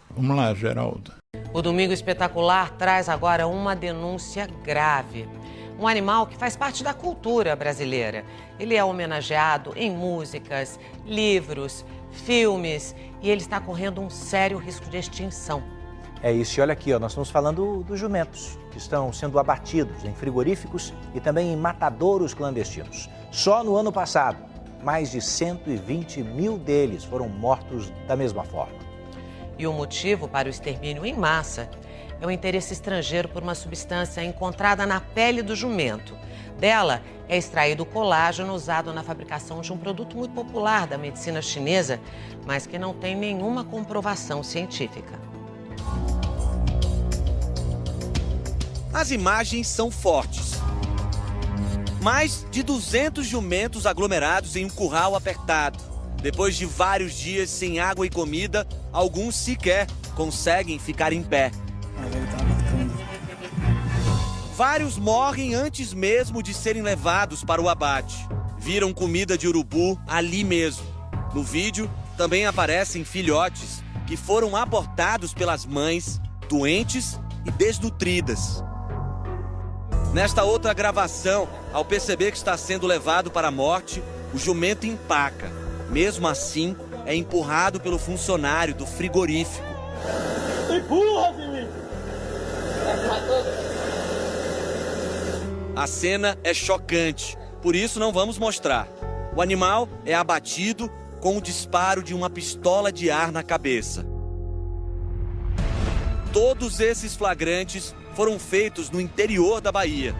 Vamos lá, Geraldo. O Domingo Espetacular traz agora uma denúncia grave. Um animal que faz parte da cultura brasileira. Ele é homenageado em músicas, livros, filmes, e ele está correndo um sério risco de extinção. É isso, e olha aqui, nós estamos falando dos jumentos, que estão sendo abatidos em frigoríficos e também em matadouros clandestinos. Só no ano passado, mais de 120 mil deles foram mortos da mesma forma. E o motivo para o extermínio em massa é o interesse estrangeiro por uma substância encontrada na pele do jumento. Dela é extraído o colágeno usado na fabricação de um produto muito popular da medicina chinesa, mas que não tem nenhuma comprovação científica. As imagens são fortes. Mais de 200 jumentos aglomerados em um curral apertado. Depois de vários dias sem água e comida, alguns sequer conseguem ficar em pé. Vários morrem antes mesmo de serem levados para o abate. Viram comida de urubu ali mesmo. No vídeo também aparecem filhotes que foram abortados pelas mães, doentes e desnutridas. Nesta outra gravação, ao perceber que está sendo levado para a morte, o jumento empaca. Mesmo assim, é empurrado pelo funcionário do frigorífico. Empurra, Felipe! A cena é chocante, por isso não vamos mostrar. O animal é abatido com o disparo de uma pistola de ar na cabeça. Todos esses flagrantes foram feitos no interior da Bahia.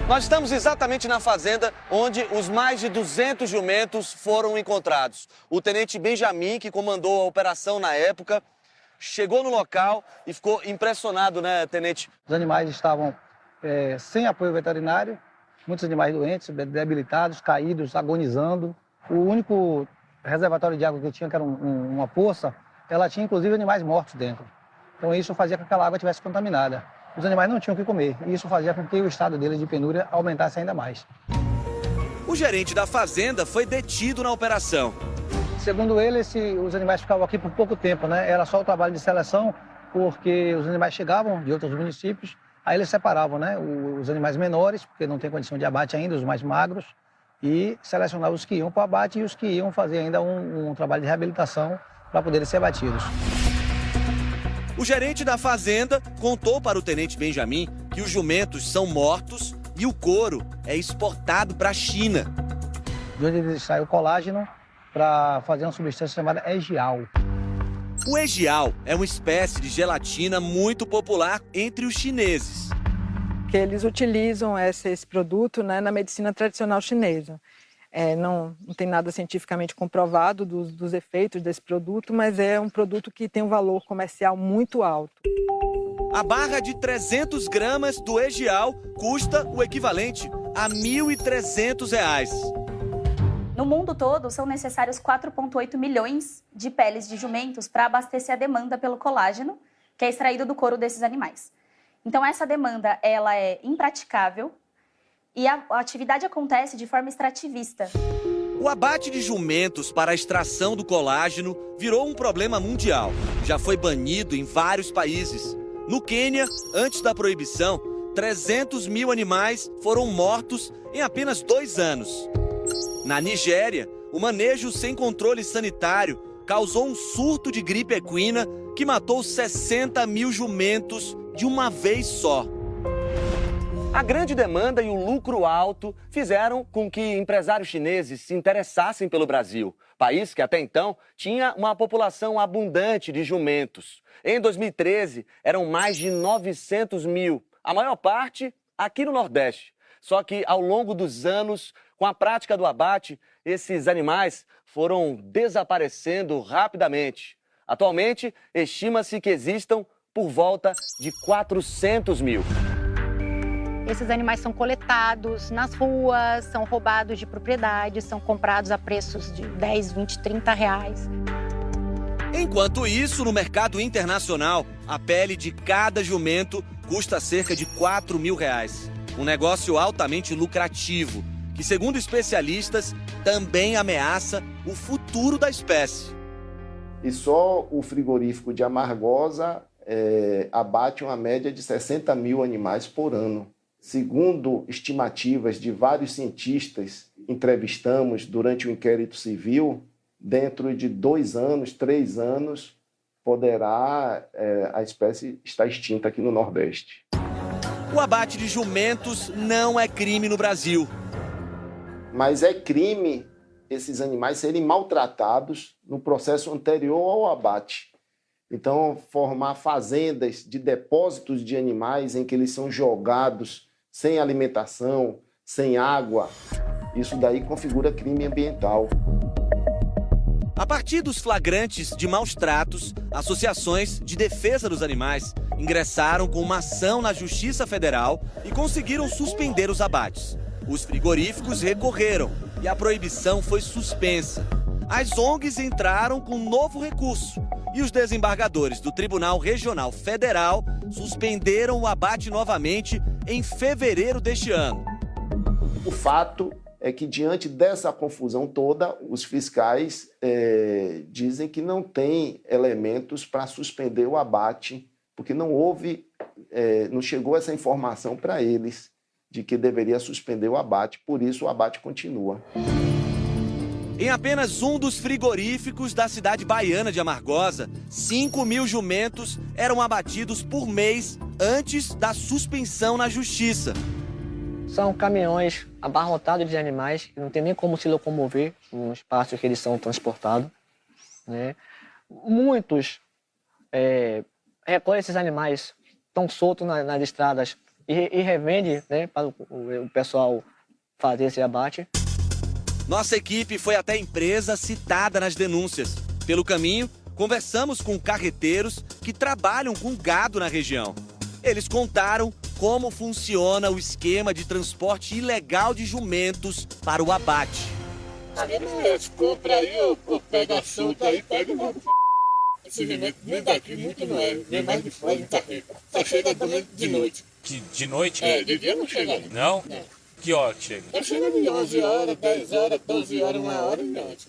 Nós estamos exatamente na fazenda onde os mais de 200 jumentos foram encontrados. O tenente Benjamin, que comandou a operação na época, chegou no local e ficou impressionado, né, tenente? Os animais estavam sem apoio veterinário, muitos animais doentes, debilitados, caídos, agonizando. O único reservatório de água que tinha, que era uma poça, ela tinha inclusive animais mortos dentro. Então isso fazia com que aquela água estivesse contaminada. Os animais não tinham o que comer e isso fazia com que o estado deles de penúria aumentasse ainda mais. O gerente da fazenda foi detido na operação. Segundo ele, os animais ficavam aqui por pouco tempo, né? Era só o trabalho de seleção, porque os animais chegavam de outros municípios, aí eles separavam, né? Os animais menores, porque não tem condição de abate ainda, os mais magros, e selecionavam os que iam para o abate e os que iam fazer ainda um trabalho de reabilitação para poderem ser abatidos. O gerente da fazenda contou para o tenente Benjamin que os jumentos são mortos e o couro é exportado para a China. De onde eles extraem o colágeno para fazer uma substância chamada egial. O egial é uma espécie de gelatina muito popular entre os chineses. Que eles utilizam esse produto, né, na medicina tradicional chinesa. Não tem nada cientificamente comprovado dos efeitos desse produto, mas é um produto que tem um valor comercial muito alto. A barra de 300 gramas do egial custa o equivalente a R$ 1.300. No mundo todo, são necessários 4,8 milhões de peles de jumentos para abastecer a demanda pelo colágeno, que é extraído do couro desses animais. Então, essa demanda ela é impraticável e a atividade acontece de forma extrativista. O abate de jumentos para a extração do colágeno virou um problema mundial. Já foi banido em vários países. No Quênia, antes da proibição, 300 mil animais foram mortos em apenas 2 anos. Na Nigéria, o manejo sem controle sanitário causou um surto de gripe equina que matou 60 mil jumentos de uma vez só. A grande demanda e o lucro alto fizeram com que empresários chineses se interessassem pelo Brasil, país que até então tinha uma população abundante de jumentos. Em 2013, eram mais de 900 mil, a maior parte aqui no Nordeste. Só que ao longo dos anos, com a prática do abate, esses animais foram desaparecendo rapidamente. Atualmente, estima-se que existam por volta de 400 mil. Esses animais são coletados nas ruas, são roubados de propriedades, são comprados a preços de 10, 20, 30 reais. Enquanto isso, no mercado internacional, a pele de cada jumento custa cerca de 4 mil reais. Um negócio altamente lucrativo, que, segundo especialistas, também ameaça o futuro da espécie. E só o frigorífico de Amargosa abate uma média de 60 mil animais por ano. Segundo estimativas de vários cientistas entrevistamos durante o inquérito civil, dentro de 2 anos, 3 anos, poderá a espécie estar extinta aqui no Nordeste. O abate de jumentos não é crime no Brasil. Mas é crime esses animais serem maltratados no processo anterior ao abate. Então, formar fazendas de depósitos de animais em que eles são jogados sem alimentação, sem água, isso daí configura crime ambiental. A partir dos flagrantes de maus tratos, associações de defesa dos animais ingressaram com uma ação na Justiça Federal e conseguiram suspender os abates. Os frigoríficos recorreram e a proibição foi suspensa. As ONGs entraram com um novo recurso e os desembargadores do Tribunal Regional Federal suspenderam o abate novamente em fevereiro deste ano. O fato é que, diante dessa confusão toda, os fiscais dizem que não tem elementos para suspender o abate, porque não chegou essa informação para eles de que deveria suspender o abate, por isso o abate continua. Em apenas um dos frigoríficos da cidade baiana de Amargosa, 5 mil jumentos eram abatidos por mês antes da suspensão na justiça. São caminhões abarrotados de animais, que não tem nem como se locomover no espaço que eles são transportados, né? Muitos recolhem esses animais, estão soltos nas estradas e revendem, né, para o pessoal fazer esse abate. Nossa equipe foi até a empresa citada nas denúncias. Pelo caminho, conversamos com carreteiros que trabalham com gado na região. Eles contaram como funciona o esquema de transporte ilegal de jumentos para o abate. Compra aí, pega a solta aí, pega o esse jumento vem daqui, muito não é, vem mais de fora, de carreta. Só chega de noite. De noite? De dia não chega. Não? Que hora que chega? Só chega de 11 horas, 10 horas, 12 horas, 1 hora e noite.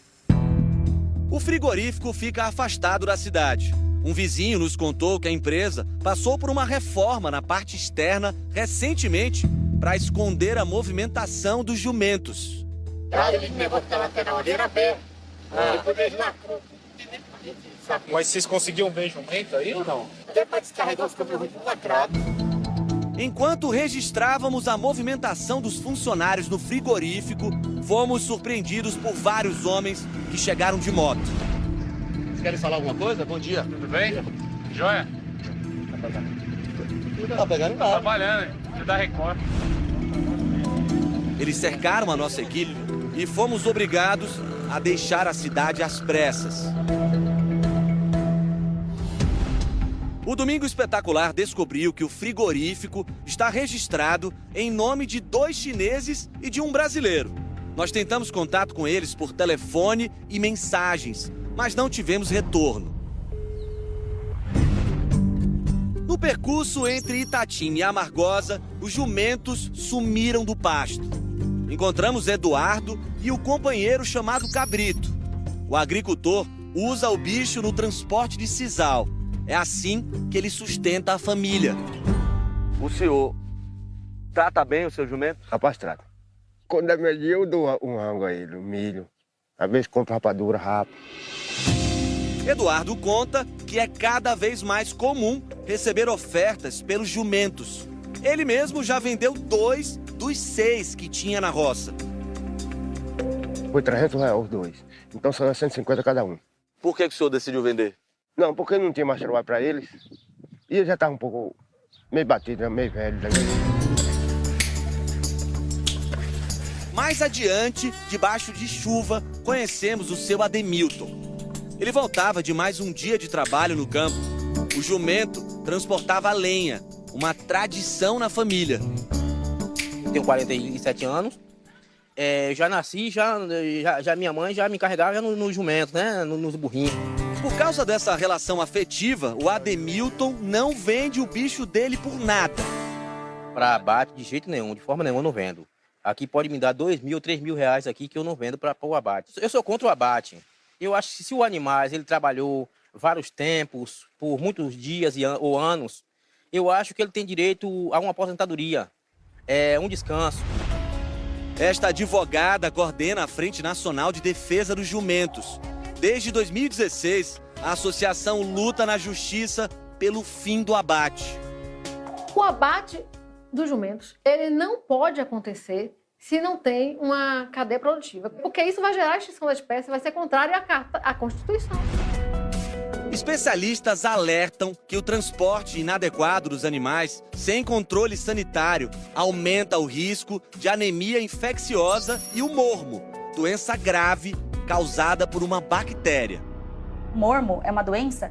O frigorífico fica afastado da cidade. Um vizinho nos contou que a empresa passou por uma reforma na parte externa recentemente para esconder a movimentação dos jumentos. Ele negócio da lateral ali era aberto. Depois eles lacrou. Mas vocês conseguiam ver jumento aí ou não? Até para descarregar os caminhões tudo lacrado. Enquanto registrávamos a movimentação dos funcionários no frigorífico, fomos surpreendidos por vários homens que chegaram de moto. Vocês querem falar alguma coisa? Bom dia. Tudo bem? Joia? Tá pegando nada. Trabalhando, hein? Você dá Record. Eles cercaram a nossa equipe e fomos obrigados a deixar a cidade às pressas. O Domingo Espetacular descobriu que o frigorífico está registrado em nome de 2 chineses e de um brasileiro. Nós tentamos contato com eles por telefone e mensagens, mas não tivemos retorno. No percurso entre Itatinga e Amargosa, os jumentos sumiram do pasto. Encontramos Eduardo e o companheiro chamado Cabrito. O agricultor usa o bicho no transporte de sisal. É assim que ele sustenta a família. O senhor trata bem o seu jumento? Rapaz, trata. Quando é meio dia, eu dou um rango a ele, um milho. Às vezes compro rapadura rápido. Eduardo conta que é cada vez mais comum receber ofertas pelos jumentos. Ele mesmo já vendeu 2 dos 6 que tinha na roça. Foi R$300 os 2. Então são 150 cada um. Por que o senhor decidiu vender? Não, porque não tinha mais trabalho para eles. E eu já estava um pouco meio batido, meio velho. Mais adiante, debaixo de chuva, conhecemos o seu Ademilton. Ele voltava de mais um dia de trabalho no campo. O jumento transportava lenha, uma tradição na família. Tenho 47 anos. Já nasci, já minha mãe já me carregava no jumento, né? Nos burrinhos. Por causa dessa relação afetiva, o Ademilton não vende o bicho dele por nada. Para abate, de jeito nenhum, de forma nenhuma eu não vendo. Aqui pode me dar R$2.000, R$3.000 aqui que eu não vendo para o abate. Eu sou contra o abate. Eu acho que se o animal ele trabalhou vários tempos, por muitos dias ou anos, eu acho que ele tem direito a uma aposentadoria, um descanso. Esta advogada coordena a Frente Nacional de Defesa dos Jumentos. Desde 2016, a associação luta na justiça pelo fim do abate. O abate dos jumentos, ele não pode acontecer se não tem uma cadeia produtiva, porque isso vai gerar a extinção da espécie, vai ser contrário à Constituição. Especialistas alertam que o transporte inadequado dos animais sem controle sanitário aumenta o risco de anemia infecciosa e o mormo, doença grave causada por uma bactéria. Mormo é uma doença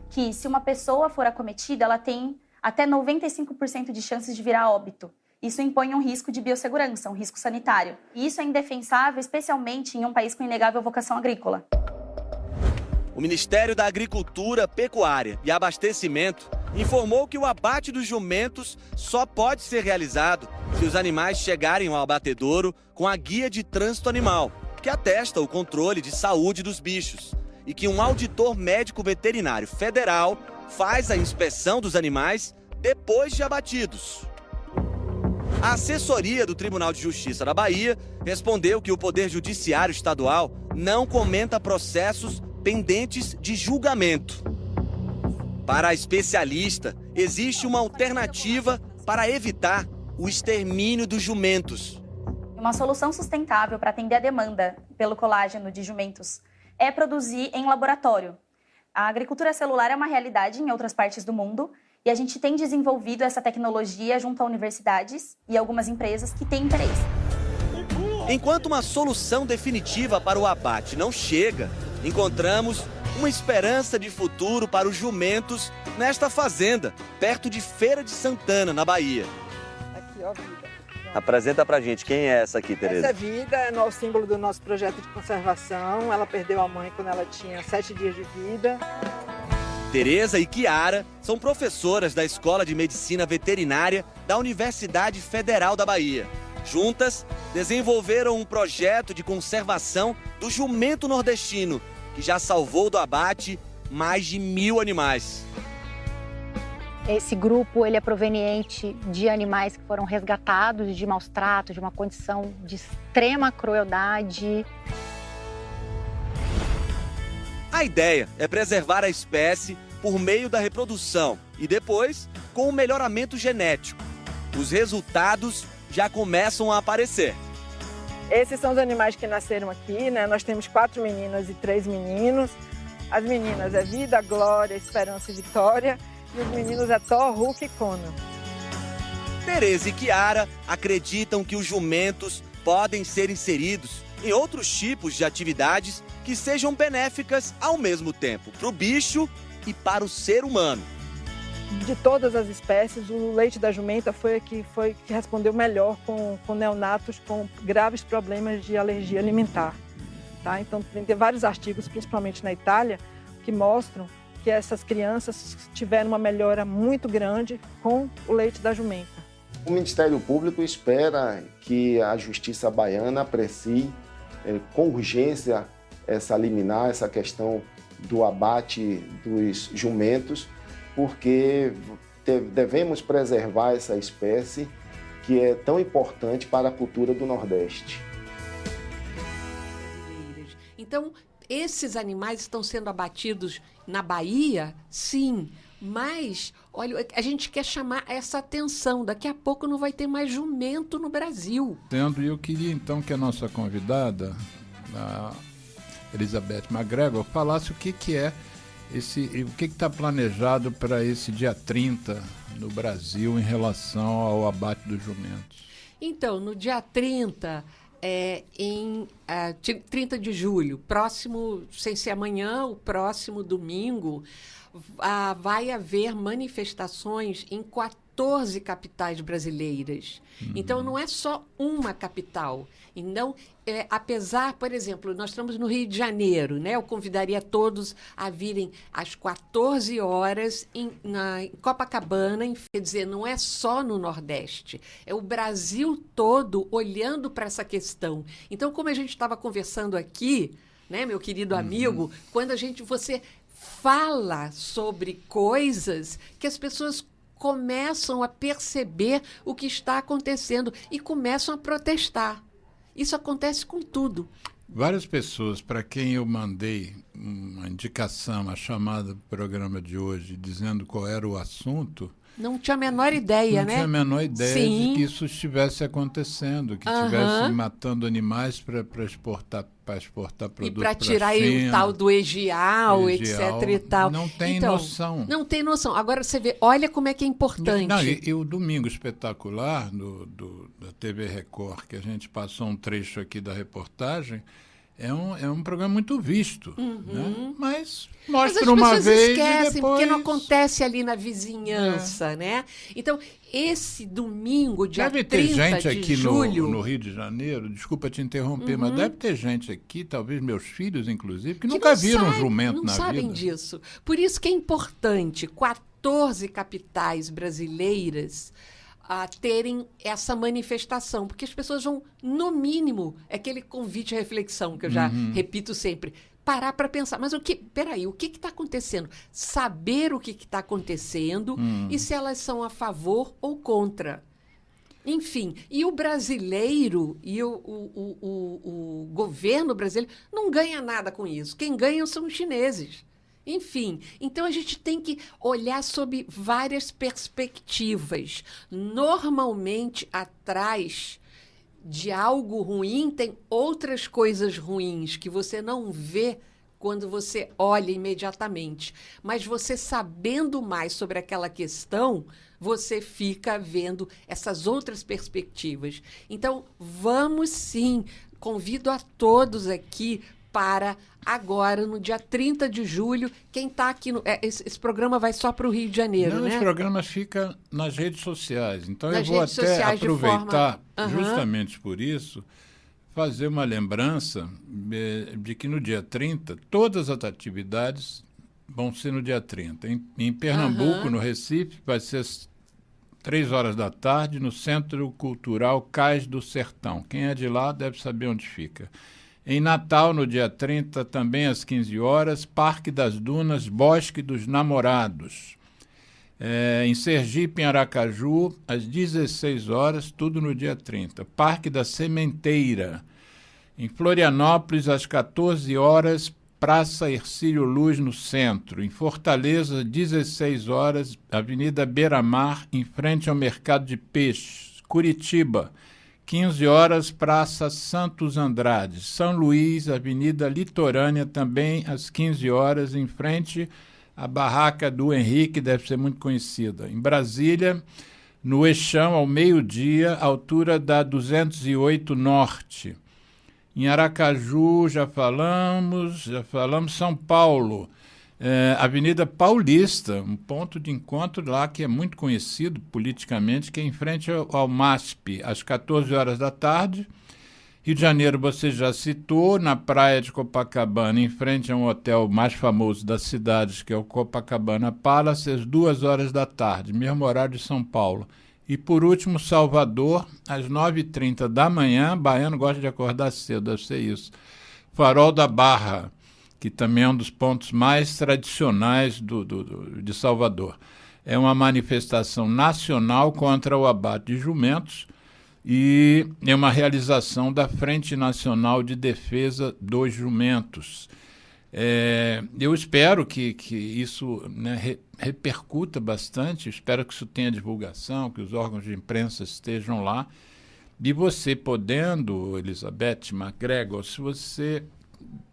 que, se uma pessoa for acometida, ela tem até 95% de chances de virar óbito. Isso impõe um risco de biossegurança, um risco sanitário. E isso é indefensável, especialmente em um país com inegável vocação agrícola. O Ministério da Agricultura, Pecuária e Abastecimento informou que o abate dos jumentos só pode ser realizado se os animais chegarem ao abatedouro com a guia de trânsito animal, que atesta o controle de saúde dos bichos, e que um auditor médico veterinário federal faz a inspeção dos animais depois de abatidos. A assessoria do Tribunal de Justiça da Bahia respondeu que o Poder Judiciário Estadual não comenta processos pendentes de julgamento. Para a especialista, existe uma alternativa para evitar o extermínio dos jumentos. Uma solução sustentável para atender a demanda pelo colágeno de jumentos é produzir em laboratório. A agricultura celular é uma realidade em outras partes do mundo e a gente tem desenvolvido essa tecnologia junto a universidades e algumas empresas que têm interesse. Enquanto uma solução definitiva para o abate não chega, encontramos uma esperança de futuro para os jumentos nesta fazenda, perto de Feira de Santana, na Bahia. Aqui, ó, Vida. Apresenta pra gente, quem é essa aqui, Tereza? Essa Vida é o símbolo do nosso projeto de conservação. Ela perdeu a mãe quando ela tinha 7 dias de vida. Tereza e Kiara são professoras da Escola de Medicina Veterinária da Universidade Federal da Bahia. Juntas, desenvolveram um projeto de conservação do jumento nordestino, que já salvou do abate mais de 1.000 animais. Esse grupo ele é proveniente de animais que foram resgatados de maus tratos, de uma condição de extrema crueldade. A ideia é preservar a espécie por meio da reprodução e depois com o melhoramento genético. Os resultados já começam a aparecer. Esses são os animais que nasceram aqui, né? Nós temos 4 meninas e 3 meninos. As meninas é Vida, Glória, Esperança e Vitória. E os meninos é Thor, Hulk e Conan. Tereza e Kiara acreditam que os jumentos podem ser inseridos em outros tipos de atividades que sejam benéficas ao mesmo tempo para o bicho e para o ser humano. De todas as espécies, o leite da jumenta foi que respondeu melhor com neonatos com graves problemas de alergia alimentar. Tá? Então, tem vários artigos, principalmente na Itália, que mostram que essas crianças tiveram uma melhora muito grande com o leite da jumenta. O Ministério Público espera que a Justiça baiana aprecie com urgência essa liminar, essa questão do abate dos jumentos, porque devemos preservar essa espécie que é tão importante para a cultura do Nordeste. Então, esses animais estão sendo abatidos na Bahia, sim, mas, olha, a gente quer chamar essa atenção. Daqui a pouco não vai ter mais jumento no Brasil. E eu queria, então, que a nossa convidada, a Elizabeth McGregor, falasse o que é o que está planejado para esse dia 30 no Brasil em relação ao abate dos jumentos. Então, no dia 30... 30 de julho, próximo, sem ser amanhã, o próximo domingo, vai haver manifestações em 14 capitais brasileiras. Então, não é só uma capital. Então, apesar, por exemplo, nós estamos no Rio de Janeiro, né? Eu convidaria todos a virem às 14 horas em Copacabana. Quer dizer, não é só no Nordeste, é o Brasil todo olhando para essa questão. Então, como a gente estava conversando aqui, né, meu querido amigo, quando você fala sobre coisas que as pessoas começam a perceber o que está acontecendo e começam a protestar. Isso acontece com tudo. Várias pessoas para quem eu mandei uma indicação, a chamada do programa de hoje, dizendo qual era o assunto, não tinha a menor ideia, né? Não tinha a menor ideia Sim. de que isso estivesse acontecendo, que estivesse matando animais para exportar produtos e para tirar o tal do EGIAL, etc. e tal. Não tem noção. Não tem noção. Agora você vê, olha como é que é importante. E o Domingo Espetacular da TV Record, que a gente passou um trecho aqui da reportagem, é um programa muito visto, né? Mas mostra uma vez as pessoas esquecem, e depois... porque não acontece ali na vizinhança, né? Então, esse domingo, dia 30 de julho... Deve ter gente aqui no Rio de Janeiro, desculpa te interromper, mas deve ter gente aqui, talvez meus filhos, inclusive, que nunca viram um jumento na vida. Não sabem disso. Por isso que é importante 14 capitais brasileiras a terem essa manifestação, porque as pessoas vão, no mínimo, é aquele convite à reflexão que eu já repito sempre, parar para pensar, mas o que está acontecendo? Saber o que está acontecendo e se elas são a favor ou contra. Enfim, e o brasileiro e o governo brasileiro não ganha nada com isso. Quem ganha são os chineses. Enfim, então a gente tem que olhar sob várias perspectivas. Normalmente, atrás de algo ruim, tem outras coisas ruins que você não vê quando você olha imediatamente. Mas você sabendo mais sobre aquela questão, você fica vendo essas outras perspectivas. Então, vamos sim, convido a todos aqui para agora, no dia 30 de julho, quem está aqui... esse programa vai só para o Rio de Janeiro, Não, né? esse programa fica nas redes sociais. Então, Nas eu vou redes até sociais, aproveitar, de forma... justamente por isso, fazer uma lembrança de que no dia 30, todas as atividades vão ser no dia 30. Em Pernambuco, no Recife, vai ser às 3 horas da tarde, no Centro Cultural Cais do Sertão. Quem é de lá deve saber onde fica. Em Natal, no dia 30, também às 15 horas, Parque das Dunas, Bosque dos Namorados. Em Sergipe, em Aracaju, às 16 horas, tudo no dia 30. Parque da Sementeira. Em Florianópolis, às 14 horas, Praça Hercílio Luz, no centro. Em Fortaleza, 16 horas, Avenida Beira-Mar, em frente ao Mercado de Peixes. Curitiba, 15 horas, Praça Santos Andrade. São Luís, Avenida Litorânea, também às 15 horas, em frente à Barraca do Henrique, deve ser muito conhecida. Em Brasília, no Eixão, ao meio-dia, altura da 208 Norte. Em Aracaju, já falamos, São Paulo, Avenida Paulista, um ponto de encontro lá que é muito conhecido politicamente, que é em frente ao MASP, às 14 horas da tarde. Rio de Janeiro, você já citou, na praia de Copacabana, em frente a um hotel mais famoso da cidade, que é o Copacabana Palace, às 2 horas da tarde, mesmo horário de São Paulo. E, por último, Salvador, às 9h30 da manhã, baiano gosta de acordar cedo, deve ser isso. Farol da Barra, que também é um dos pontos mais tradicionais de Salvador. É uma manifestação nacional contra o abate de jumentos e é uma realização da Frente Nacional de Defesa dos Jumentos. Eu espero que isso, né, repercuta bastante, espero que isso tenha divulgação, que os órgãos de imprensa estejam lá. E você podendo, Elizabeth MacGregor, se você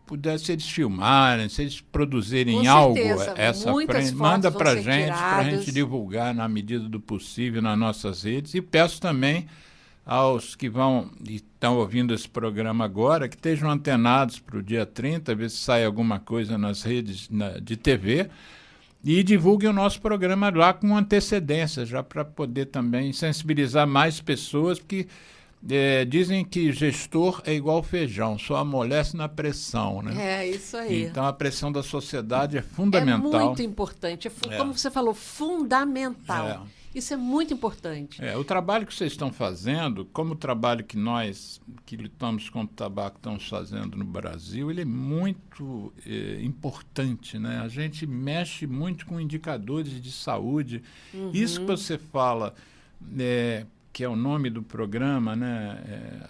pudesse eles filmarem, se eles produzirem algo, essa frente, manda para a gente divulgar na medida do possível nas nossas redes. E peço também aos que estão ouvindo esse programa agora, que estejam antenados para o dia 30, ver se sai alguma coisa nas redes de TV, e divulguem o nosso programa lá com antecedência, já para poder também sensibilizar mais pessoas, porque dizem que gestor é igual feijão, só amolece na pressão, né? É, isso aí. Então, a pressão da sociedade é fundamental. É muito importante, como você falou, fundamental. Isso é muito importante. O trabalho que vocês estão fazendo, como o trabalho que nós, que lutamos contra o tabaco, estamos fazendo no Brasil, ele é muito importante, né? A gente mexe muito com indicadores de saúde. Isso que você fala, que é o nome do programa, né?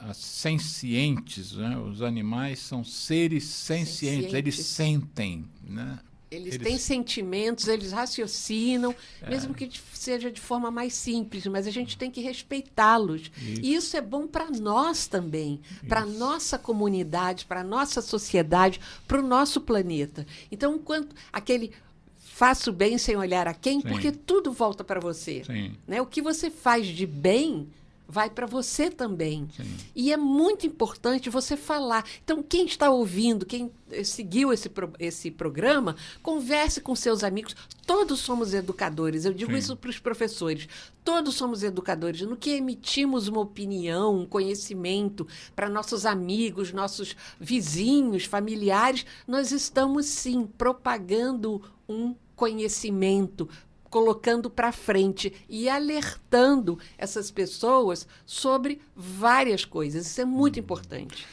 As sencientes, né? Os animais são seres sencientes, eles sentem, né? Eles têm sentimentos, eles raciocinam, mesmo que seja de forma mais simples, mas a gente tem que respeitá-los. E isso é bom para nós também, para a nossa comunidade, para a nossa sociedade, para o nosso planeta. Então, enquanto aquele faça o bem sem olhar a quem, porque tudo volta para você. Né? O que você faz de bem vai para você também. E é muito importante você falar. Então, quem está ouvindo, quem seguiu esse programa, converse com seus amigos. Todos somos educadores. Eu digo isso para os professores. Todos somos educadores. No que emitimos uma opinião, um conhecimento para nossos amigos, nossos vizinhos, familiares, nós estamos, sim, propagando um conhecimento, colocando para frente e alertando essas pessoas sobre várias coisas. Isso é muito importante.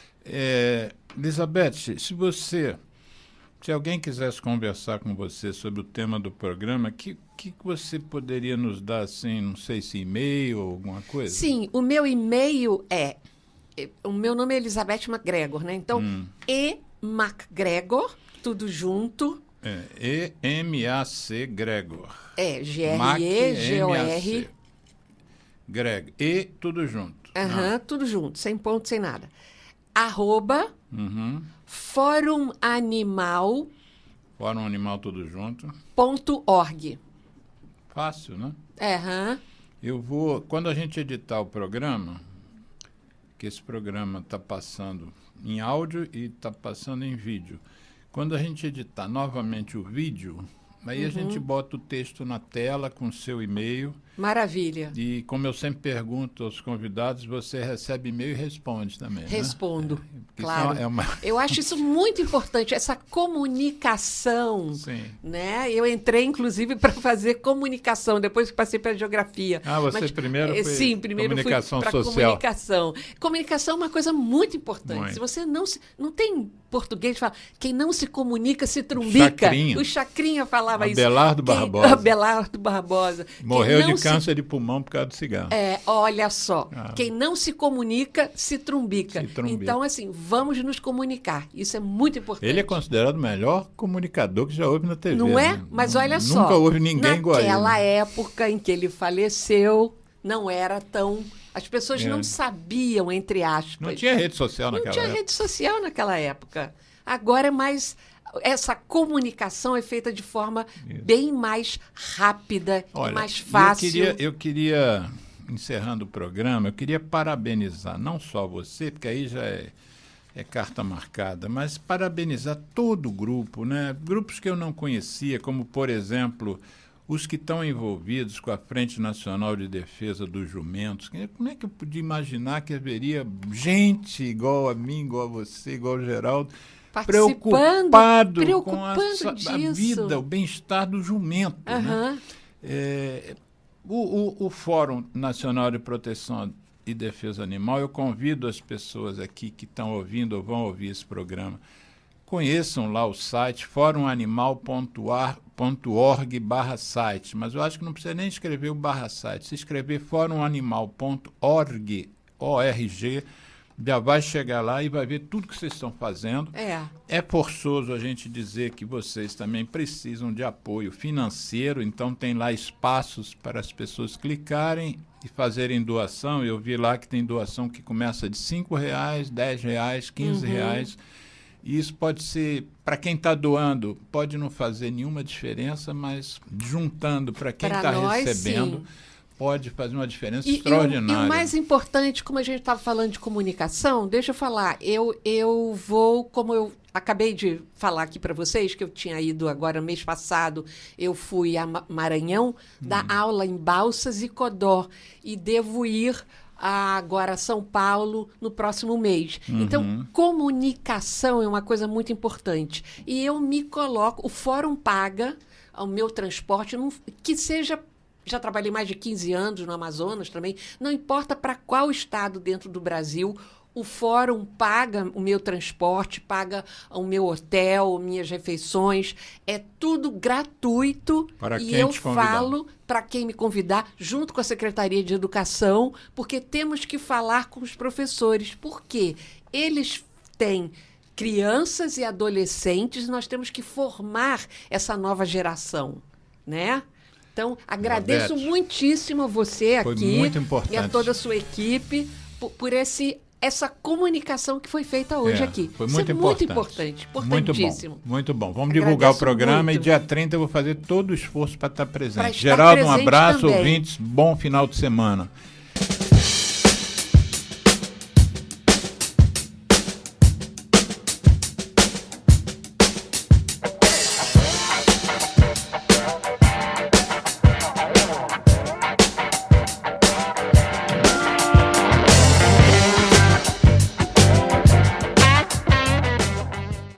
Elizabeth, se alguém quisesse conversar com você sobre o tema do programa, que você poderia nos dar, assim, não sei se e-mail ou alguma coisa? Sim, o meu e-mail o meu nome é Elizabeth MacGregor, né? Então, MacGregor, tudo junto, E-M-A-C Gregor. G-R-E-G-O-R. Gregor. E tudo junto. Tudo junto, sem ponto, sem nada. @ Fórum Animal. Fórum Animal tudo junto. .org. Fácil, né? Eu vou, quando a gente editar o programa, que esse programa está passando em áudio e está passando em vídeo. Quando a gente editar novamente o vídeo, aí a gente bota o texto na tela com o seu e-mail. Maravilha. E como eu sempre pergunto aos convidados, você recebe e-mail e responde também, Respondo, né? claro. É uma... Eu acho isso muito importante, essa comunicação. Sim. Né? Eu entrei, inclusive, para fazer comunicação, depois que passei para geografia. Você primeiro foi primeiro comunicação fui para social. Comunicação. Comunicação é uma coisa muito importante. Muito. Se você não tem português, fala, quem não se comunica se trumbica. Chacrinha. O Chacrinha falava Abelardo isso. Barbosa. Abelardo Barbosa. Morreu de câncer de pulmão por causa do cigarro. Olha só, quem não se comunica se trumbica. Então, assim, vamos nos comunicar. Isso é muito importante. Ele é considerado o melhor comunicador que já houve na TV. Não é? Né? Mas olha só. Nunca houve ninguém igual a ele. Naquela época em que ele faleceu, não era tão... As pessoas não sabiam, entre aspas. Não tinha rede social naquela época. Não tinha rede social naquela época. Agora é mais... Essa comunicação é feita de forma bem mais rápida e mais fácil. Eu queria, encerrando o programa, eu queria parabenizar não só você, porque aí já é carta marcada, mas parabenizar todo o grupo, né? Grupos que eu não conhecia, como, por exemplo, os que estão envolvidos com a Frente Nacional de Defesa dos Jumentos. Como é que eu podia imaginar que haveria gente igual a mim, igual a você, igual ao Geraldo, preocupado com a vida, o bem-estar do jumento. Né? O Fórum Nacional de Proteção e Defesa Animal, eu convido as pessoas aqui que estão ouvindo ou vão ouvir esse programa, conheçam lá o site forumanimal.org/site, mas eu acho que não precisa nem escrever o /site. Se escrever forumanimal.org, já vai chegar lá e vai ver tudo que vocês estão fazendo. É forçoso a gente dizer que vocês também precisam de apoio financeiro, então tem lá espaços para as pessoas clicarem e fazerem doação. Eu vi lá que tem doação que começa de R$ 5,00, R$ 10,00, R$ 15,00. E isso pode ser, para quem está doando, pode não fazer nenhuma diferença, mas juntando para quem está recebendo... Sim. Pode fazer uma diferença extraordinária. E o mais importante, como a gente estava falando de comunicação, deixa eu falar, eu vou, como eu acabei de falar aqui para vocês, que eu tinha ido agora, mês passado, eu fui a Maranhão, dar aula em Balsas e Codó, e devo ir agora a São Paulo no próximo mês. Então, comunicação é uma coisa muito importante. E eu me coloco, o Fórum paga o meu transporte, que seja... Já trabalhei mais de 15 anos no Amazonas também. Não importa para qual estado dentro do Brasil, o Fórum paga o meu transporte, paga o meu hotel, minhas refeições. É tudo gratuito. Para e quem eu te convidar. falo para quem me convidar, junto com a Secretaria de Educação, porque temos que falar com os professores. Porque eles têm crianças e adolescentes, nós temos que formar essa nova geração, né? Então, agradeço muitíssimo a você aqui e a toda a sua equipe por essa comunicação que foi feita hoje aqui. Foi muito importante. Importantíssimo. Muito bom. Vamos divulgar o programa e dia 30 eu vou fazer todo o esforço para estar presente. Geraldo, um abraço, também. ouvintes, bom final de semana.